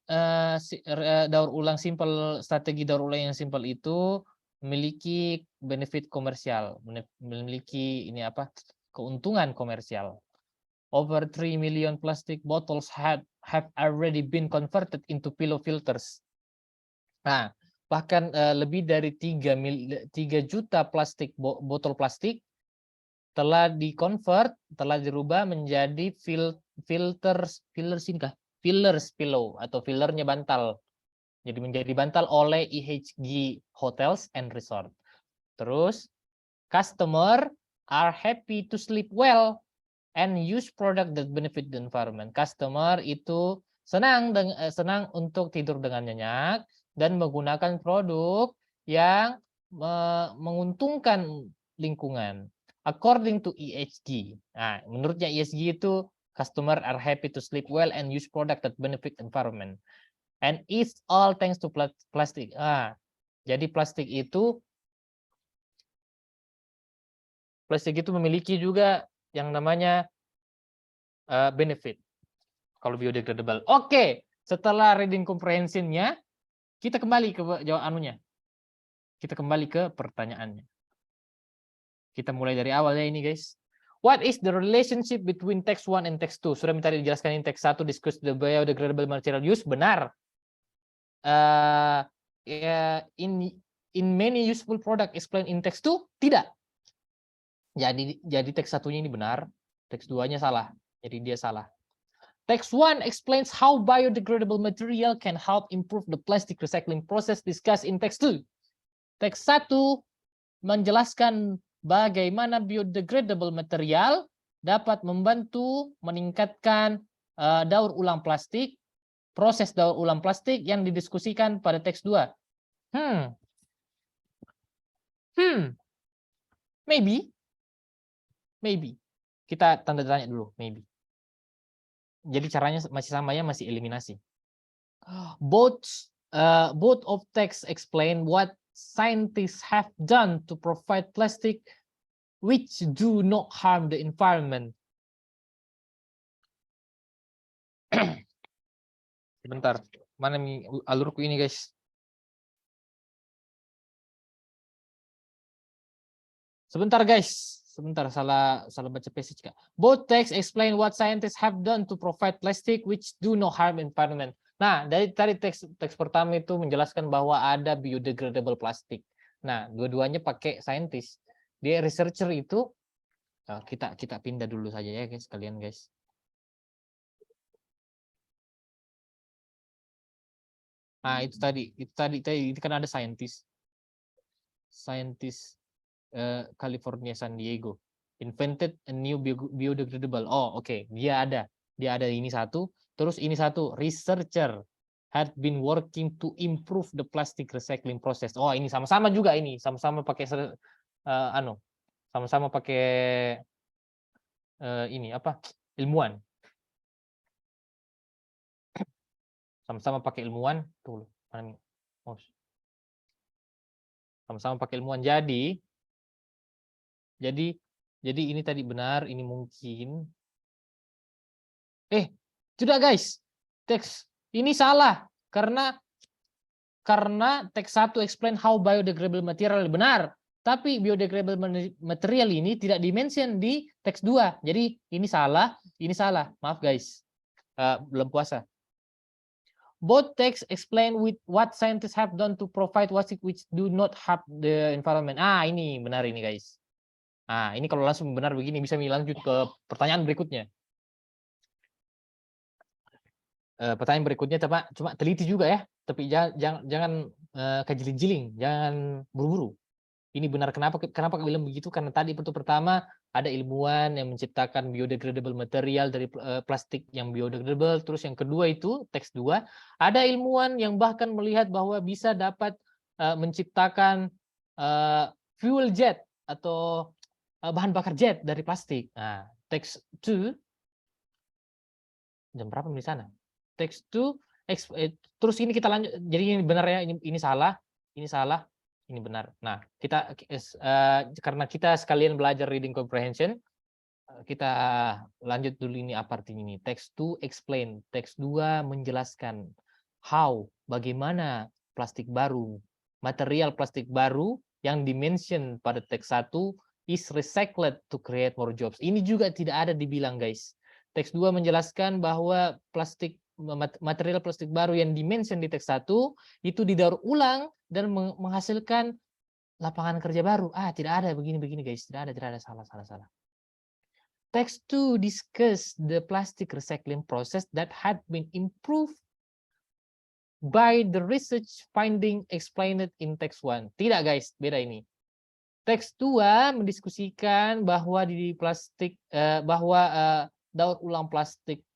strategi daur ulang yang simple itu memiliki benefit komersial, memiliki keuntungan komersial. Over 3 million plastic bottles have already been converted into pillow filters. Nah, bahkan lebih dari 3 juta botol plastik telah dirubah menjadi fillers pillow atau fillernya bantal. Jadi menjadi bantal oleh IHG Hotels and Resort. Terus, customer are happy to sleep well and use product that benefit the environment. Customer itu senang untuk tidur dengan nyenyak dan menggunakan produk yang menguntungkan lingkungan. According to EHG. Nah, menurutnya EHG itu customer are happy to sleep well and use product that benefit environment. And it's all thanks to plastic. Jadi plastik itu memiliki juga yang namanya benefit kalau biodegradable. Oke, setelah reading comprehension-nya, kita kembali ke jawabannya. Kita kembali ke pertanyaannya. Kita mulai dari awal ya ini guys. What is the relationship between text 1 and text 2? Sudah minta dijelaskan in text 1 discuss the biodegradable material use. Benar. In many useful product explained in text 2? Tidak. Jadi teks satunya ini benar, teks 2-nya salah. Jadi dia salah. Text 1 explains how biodegradable material can help improve the plastic recycling process discussed in text 2. Teks 1 menjelaskan bagaimana biodegradable material dapat membantu meningkatkan daur ulang plastik, proses daur ulang plastik yang didiskusikan pada teks 2. Maybe. Kita tanda tanya dulu, maybe. Jadi caranya masih sama ya, masih eliminasi. Both of texts explain what scientists have done to provide plastic which do not harm the environment. Sebentar, mana nih alurku ini guys? Sebentar guys, sebentar salah baca passage Kak. Both texts explain what scientists have done to provide plastic which do not harm environment. Nah, dari tadi teks pertama itu menjelaskan bahwa ada biodegradable plastik. Nah, dua-duanya pakai scientist. Dia researcher itu kita pindah dulu saja ya guys, kalian guys. Nah, itu tadi kan ada scientist California San Diego invented a new biodegradable. Oh, oke. Dia ada ini satu, terus ini satu, researcher had been working to improve the plastic recycling process. Oh, ini sama-sama juga ini, sama-sama pakai sama-sama pakai ini apa? Ilmuwan. Sama-sama pakai ilmuwan tuh. Sama-sama pakai ilmuwan. Jadi ini tadi benar, ini mungkin. Tidak guys, teks ini salah karena teks 1 explain how biodegradable material benar, tapi biodegradable material ini tidak dimention di teks 2. Jadi ini salah. Maaf guys. Belum puasa. Both texts explain with what scientists have done to provide plastic which do not harm the environment. Ini benar ini guys. Ini kalau langsung benar begini bisa lanjut ke pertanyaan berikutnya. Pertanyaan berikutnya cuma teliti juga ya, tapi jangan kejiling-jiling, jangan buru-buru. Ini benar, kenapa aku bilang begitu? Karena tadi itu pertama ada ilmuwan yang menciptakan biodegradable material dari plastik yang biodegradable, terus yang kedua itu teks 2 ada ilmuwan yang bahkan melihat bahwa bisa dapat menciptakan fuel jet atau bahan bakar jet dari plastik. Nah, teks 2 jam berapa di sana? Teks 2 terus ini kita lanjut. Jadi ini benar ya, ini salah, ini benar. Nah, kita karena kita sekalian belajar reading comprehension, kita lanjut dulu ini apa artinya ini. Teks 2 explain, teks 2 menjelaskan how, bagaimana plastik baru, material plastik baru yang dimention pada teks 1 is recycled to create more jobs. Ini juga tidak ada dibilang guys. Teks 2 menjelaskan bahwa material plastik baru yang dimention di teks 1 itu didaur ulang dan menghasilkan lapangan kerja baru. Tidak ada begini guys, tidak ada, salah. Text 2 discuss the plastic recycling process that had been improved by the research finding explained in text 1. Tidak guys, beda ini. Teks 2 mendiskusikan bahwa di plastik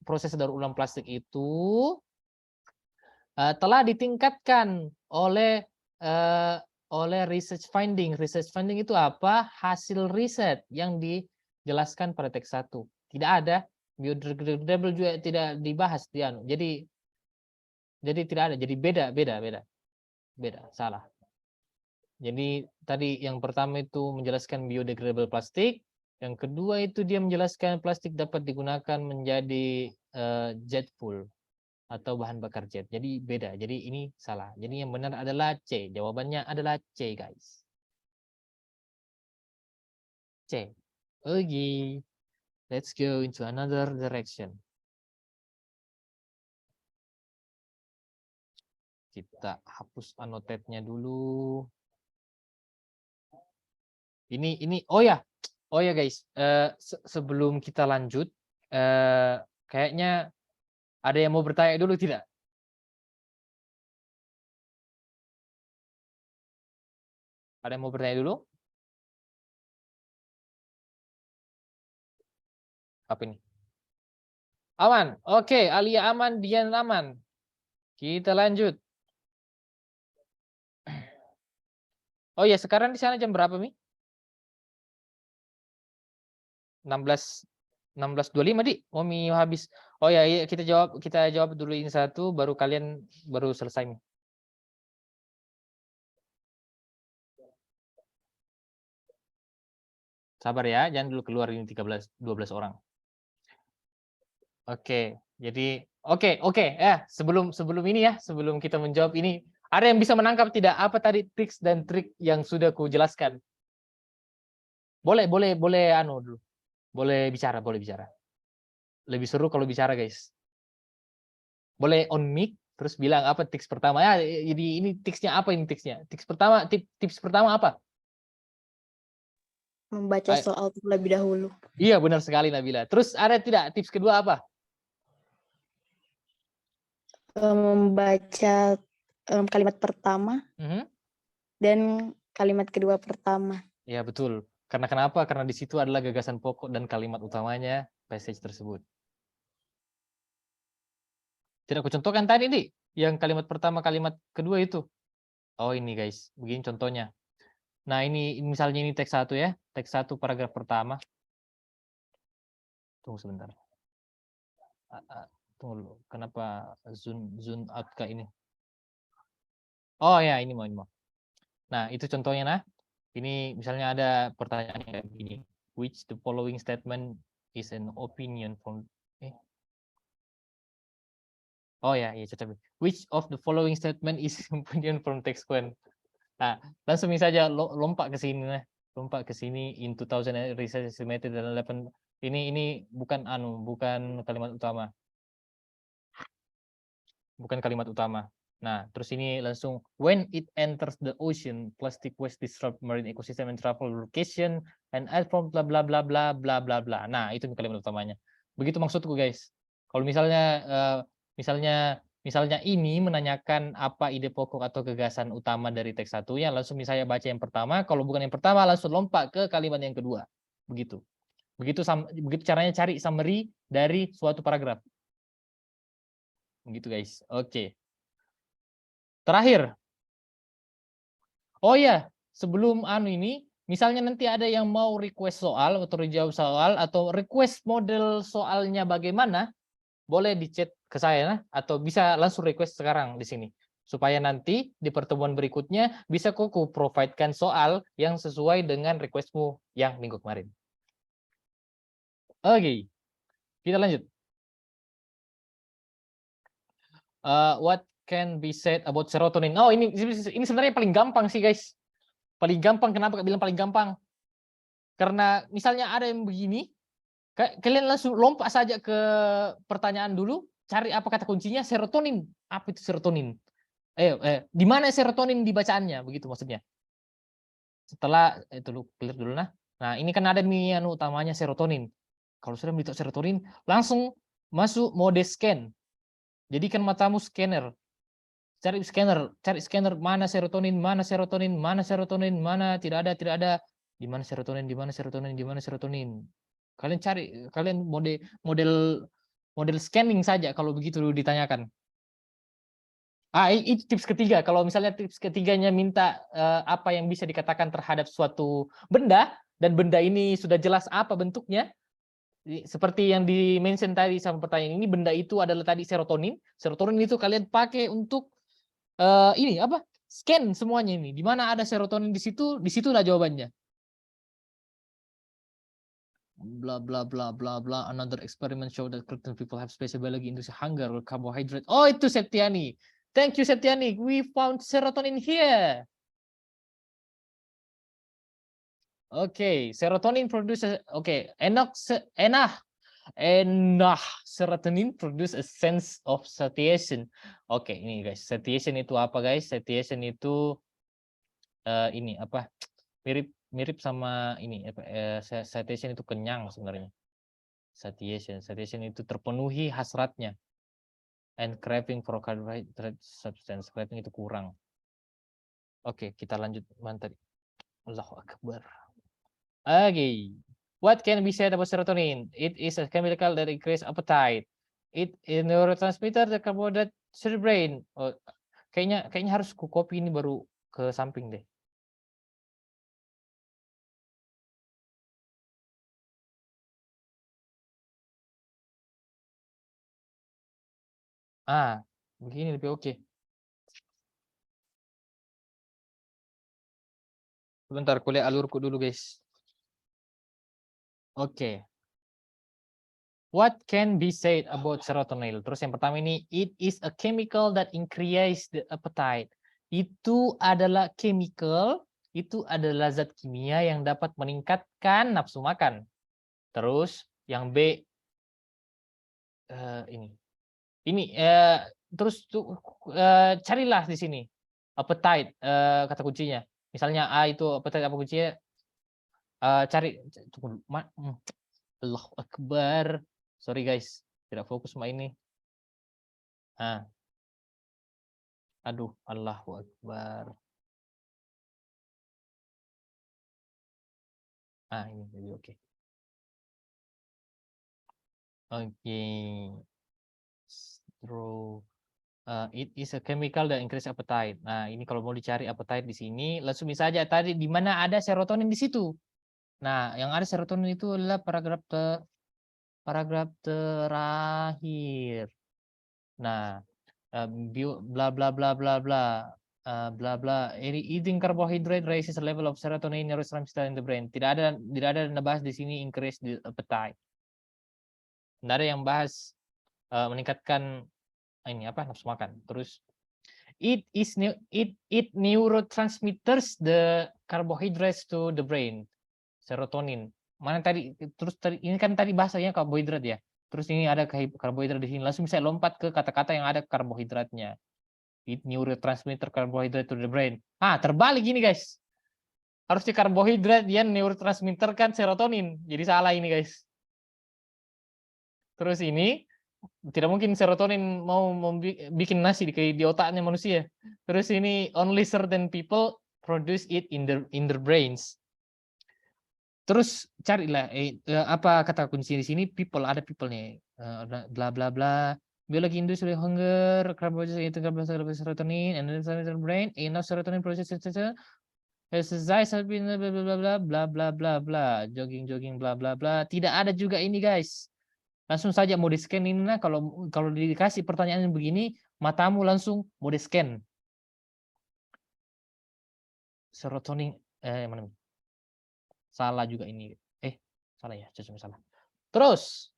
proses daur ulang plastik itu telah ditingkatkan oleh research finding. Research finding itu apa? Hasil riset yang dijelaskan pada teks 1. Tidak ada biodegradable juga tidak dibahas dia. Jadi tidak ada. Jadi beda, salah. Jadi tadi yang pertama itu menjelaskan biodegradable plastik, yang kedua itu dia menjelaskan plastik dapat digunakan menjadi jet fuel atau bahan bakar jet. Jadi beda. Jadi ini salah. Jadi yang benar adalah C. Jawabannya adalah C, guys. C. Okay. Let's go into another direction. Kita hapus annotate-nya dulu. Ini oh ya guys, sebelum kita lanjut, kayaknya ada yang mau bertanya dulu tidak? Ada yang mau bertanya dulu? Apa ini? Aman. Oke, Alia aman, Dian aman. Kita lanjut. Oh ya, sekarang di sana jam berapa, Mi? 16.25, Di. Oh, Mi habis. Oh ya, iya, kita jawab dulu ini satu, baru kalian baru selesai, Mi. Sabar ya, jangan dulu keluar ini 12 orang. Oke, jadi oke. Sebelum ini ya, sebelum kita menjawab ini, ada yang bisa menangkap tidak apa tadi tips dan trik yang sudah ku jelaskan? Boleh anu dulu. Boleh bicara. Lebih seru kalau bicara, guys. Boleh on mic terus bilang apa tips pertama ya, jadi ini tipsnya apa ini tipsnya? Tips pertama apa? Membaca soal terlebih dahulu. Iya, benar sekali Nabila. Terus ada tidak tips kedua apa? Membaca kalimat pertama dan kalimat kedua pertama. Ya, betul. Karena kenapa? Karena di situ adalah gagasan pokok dan kalimat utamanya passage tersebut. Tidak aku contohkan tadi, Di, yang kalimat pertama, kalimat kedua itu. Oh, ini guys, begini contohnya. Nah, ini misalnya ini teks 1 ya, teks 1 paragraf pertama. Tunggu sebentar. Tunggu dulu, kenapa zoom out ke ini? Oh ya, ini mau. Nah, itu contohnya. Nah, ini misalnya ada pertanyaan kayak begini. Which the following statement is an opinion from Oh ya, iya cocok. Which of the following statement is opinion from text one? Nah, langsung saja lompat ke sini nah. Lompat ke sini in 2000 research estimated dan 11 ini bukan kalimat utama. Bukan kalimat utama. Nah, terus ini langsung when it enters the ocean, plastic waste disrupt marine ecosystem and travel location and add from bla bla bla bla bla bla bla. Nah, itu kalimat utamanya. Begitu maksudku, guys. Kalau misalnya ini menanyakan apa ide pokok atau gagasan utama dari teks satunya, langsung misalnya baca yang pertama, kalau bukan yang pertama langsung lompat ke kalimat yang kedua. Begitu. Begitu caranya cari summary dari suatu paragraf. Begitu, guys. Oke. Terakhir. Oh ya, sebelum ini, misalnya nanti ada yang mau request soal atau dijawab soal atau request model soalnya bagaimana, boleh di chat ke saya atau bisa langsung request sekarang di sini. Supaya nanti di pertemuan berikutnya bisa kuku provide-kan soal yang sesuai dengan requestmu yang minggu kemarin. Oke, kita lanjut. What can be said about serotonin? Oh, ini sebenarnya paling gampang sih, guys. Paling gampang, kenapa bilang paling gampang? Karena misalnya ada yang begini, kalian langsung lompat saja ke pertanyaan dulu, cari apa kata kuncinya serotonin. Apa itu serotonin? Di mana serotonin di bacaannya? Begitu maksudnya. Setelah itu lu clear dulu nah. Nah, ini kan ada nih utamanya serotonin. Kalau sudah melihat serotonin, langsung masuk mode scan. Jadikan matamu scanner. Cari scanner mana serotonin, mana serotonin, mana serotonin, mana tidak ada. Di mana serotonin, di mana serotonin, di mana serotonin. Kalian cari, kalian model scanning saja kalau begitu ditanyakan. Itu tips ketiga. Kalau misalnya tips ketiganya minta apa yang bisa dikatakan terhadap suatu benda dan benda ini sudah jelas apa bentuknya, seperti yang di-mention tadi sama pertanyaan ini, benda itu adalah tadi serotonin. Serotonin itu kalian pakai untuk ini apa? Scan semuanya ini. Di mana ada serotonin di situlah jawabannya. Bla bla bla bla bla. Another experiment show that certain people have special biology induce hunger or carbohydrate. Oh, itu Septiani. Thank you Septiani. We found serotonin here. Okay, serotonin produces. Okay, serotonin produce a sense of satiation. Oke, ini guys, satiation itu apa guys? Satiation itu ini apa? Mirip sama ini satiation itu kenyang sebenarnya. Satiation itu terpenuhi hasratnya. And craving for carbohydrate substance, craving itu kurang. Oke, kita lanjut tadi. Allahu Akbar. Okay. What can be said about serotonin? It is a chemical that increases appetite. It is neurotransmitter that carbohydrate to the brain. Oh, kayaknya harus ku copy ini baru ke samping deh. Begini lebih oke. Sebentar, kuliah alurku dulu, guys. Oke. What can be said about serotonin? Terus yang pertama ini, it is a chemical that increases the appetite. Itu adalah chemical, itu adalah zat kimia yang dapat meningkatkan nafsu makan. Terus yang B, terus carilah di sini appetite, kata kuncinya. Misalnya A itu appetite apa kuncinya? Cari, Allahu Akbar. Sorry guys, tidak fokus sama ini. Aduh, Allahu Akbar. Ini jadi oke. Oke. It is a chemical that increase appetite. Nah, ini kalau mau dicari appetite di sini, langsung saja tadi di mana ada serotonin di situ. Nah, yang ada serotonin itu adalah paragraf terakhir. Nah, bla bla bla bla bla bla bla. Eating carbohydrate raises the level of serotonin neurotransmitter in the brain. Tidak ada bahas di sini increase the appetite. Tidak ada yang bahas meningkatkan nafsu makan. Terus it neurotransmitters the carbohydrates to the brain. Serotonin. Mana tadi? Terus ini kan tadi bahasanya karbohidrat ya. Terus ini ada karbohidrat di sini. Langsung bisa lompat ke kata-kata yang ada karbohidratnya. It neurotransmitter carbohydrate to the brain. Terbalik ini guys. Harusnya karbohidrat yang neurotransmitter kan serotonin. Jadi salah ini guys. Terus ini tidak mungkin serotonin mau bikin nasi di otaknya manusia. Terus ini only certain people produce it in their brains. Terus carilah apa kata kunci di sini, people, ada people-nya. Bla bla bla. Biologi industri hunger, carbohydrate itu serotonin, and then brain, enough serotonin process exercise has been bla bla bla bla bla bla bla, jogging bla bla bla. Tidak ada juga ini guys. Langsung saja mau di-scan ini. Nah, kalau dikasih pertanyaan begini, matamu langsung mau di-scan. Serotonin mana? Salah juga ini. Salah ya, salah. Terus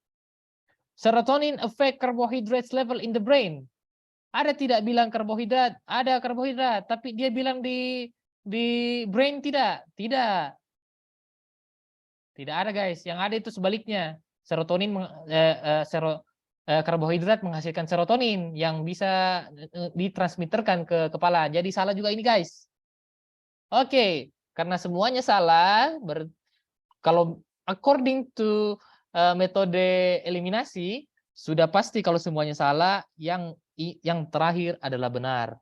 serotonin affect carbohydrates level in the brain. Ada tidak bilang karbohidrat? Ada karbohidrat, tapi dia bilang di brain tidak. Tidak ada guys. Yang ada itu sebaliknya. Serotonin karbohidrat menghasilkan serotonin yang bisa ditransmitterkan ke kepala. Jadi salah juga ini guys. Oke, karena semuanya salah, kalau according to metode eliminasi sudah pasti kalau semuanya salah, yang terakhir adalah benar.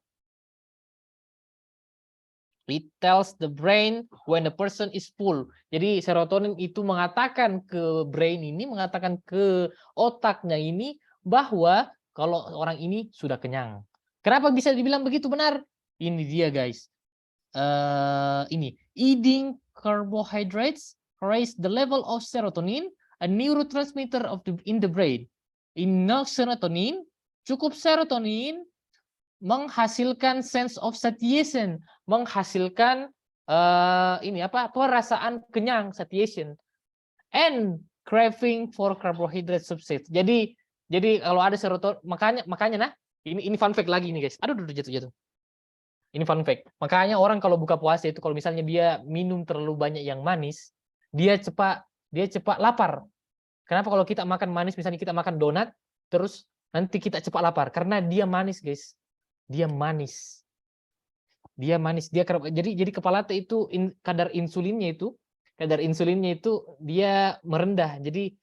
It tells the brain when the person is full. Jadi serotonin itu mengatakan ke brain ini, mengatakan ke otaknya ini bahwa kalau orang ini sudah kenyang. Kenapa bisa dibilang begitu benar? Ini dia guys. Ini eating carbohydrates raise the level of serotonin, a neurotransmitter in the brain. Enough serotonin, cukup serotonin menghasilkan sense of satiation, menghasilkan perasaan kenyang, satiation, and craving for carbohydrate substrate. Jadi kalau ada serotonin, makanya ini fun fact lagi nih guys. Aduh jatuh. Ini fun fact. Makanya orang kalau buka puasa itu kalau misalnya dia minum terlalu banyak yang manis, dia cepat lapar. Kenapa kalau kita makan manis, misalnya kita makan donat, terus nanti kita cepat lapar karena dia manis guys. Dia manis. Jadi kepala itu kadar insulinnya itu dia merendah. Jadi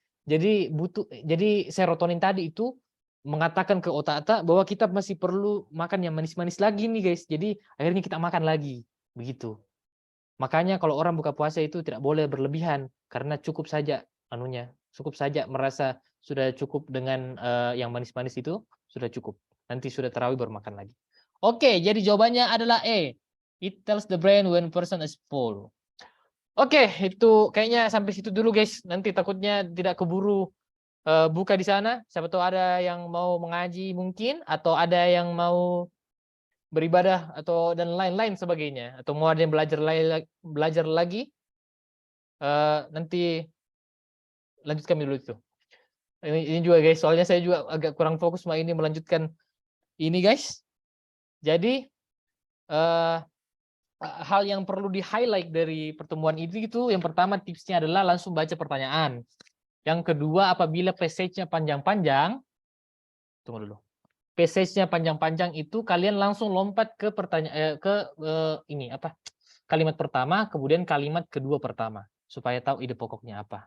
serotonin tadi itu mengatakan ke otak bahwa kita masih perlu makan yang manis-manis lagi nih guys. Jadi akhirnya kita makan lagi begitu. Makanya kalau orang buka puasa itu tidak boleh berlebihan, karena cukup saja cukup saja merasa sudah cukup dengan yang manis-manis itu sudah cukup. Nanti sudah tarawih baru makan lagi. Oke, jadi jawabannya adalah E. It tells the brain when person is full. Oke, itu kayaknya sampai situ dulu guys. Nanti takutnya tidak keburu buka di sana. Siapa tahu ada yang mau mengaji mungkin, atau ada yang mau beribadah atau dan lain-lain sebagainya, atau mau ada yang belajar lagi. Nanti lanjutkan dulu itu. Ini juga guys, soalnya saya juga agak kurang fokus sama ini melanjutkan ini guys. Jadi hal yang perlu di-highlight dari pertemuan ini itu, yang pertama tipsnya adalah langsung baca pertanyaan. Yang kedua, apabila passage-nya panjang-panjang, tunggu dulu. Passage-nya panjang-panjang itu kalian langsung lompat ke pertanyaan ini apa? Kalimat pertama, kemudian kalimat kedua pertama supaya tahu ide pokoknya apa.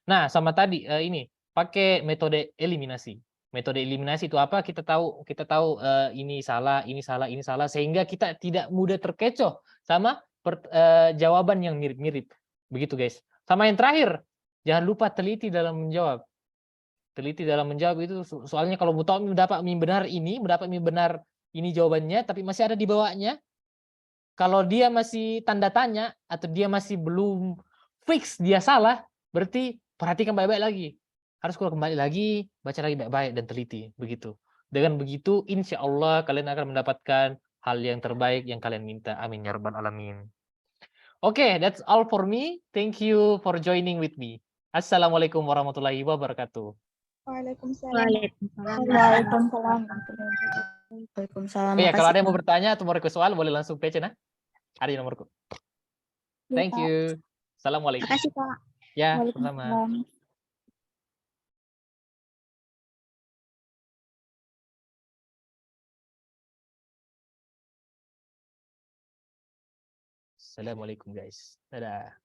Nah, sama tadi ini pakai metode eliminasi. Metode eliminasi itu apa? Kita tahu ini salah, ini salah, ini salah, sehingga kita tidak mudah terkecoh sama jawaban yang mirip-mirip. Begitu guys. Sama yang terakhir, jangan lupa teliti dalam menjawab. Teliti dalam menjawab itu, soalnya kalau mendapat mie benar ini jawabannya, tapi masih ada di bawahnya. Kalau dia masih tanda tanya atau dia masih belum fix dia salah, berarti perhatikan baik-baik lagi. Harus keluar kembali lagi, baca lagi baik-baik dan teliti, begitu. Dengan begitu, insya Allah kalian akan mendapatkan hal yang terbaik yang kalian minta. Amin ya rabbal alamin. Oke, that's all for me. Thank you for joining with me. Assalamualaikum warahmatullahi wabarakatuh. Waalaikumsalam. Waalaikumsalam. Ya, kalau ada yang mau bertanya atau mau request soal, boleh langsung PC nah. Ada di nomorku. Thank you. Assalamualaikum. Terima kasih, Pak. Ya, sama. Assalamualaikum guys. Dadah.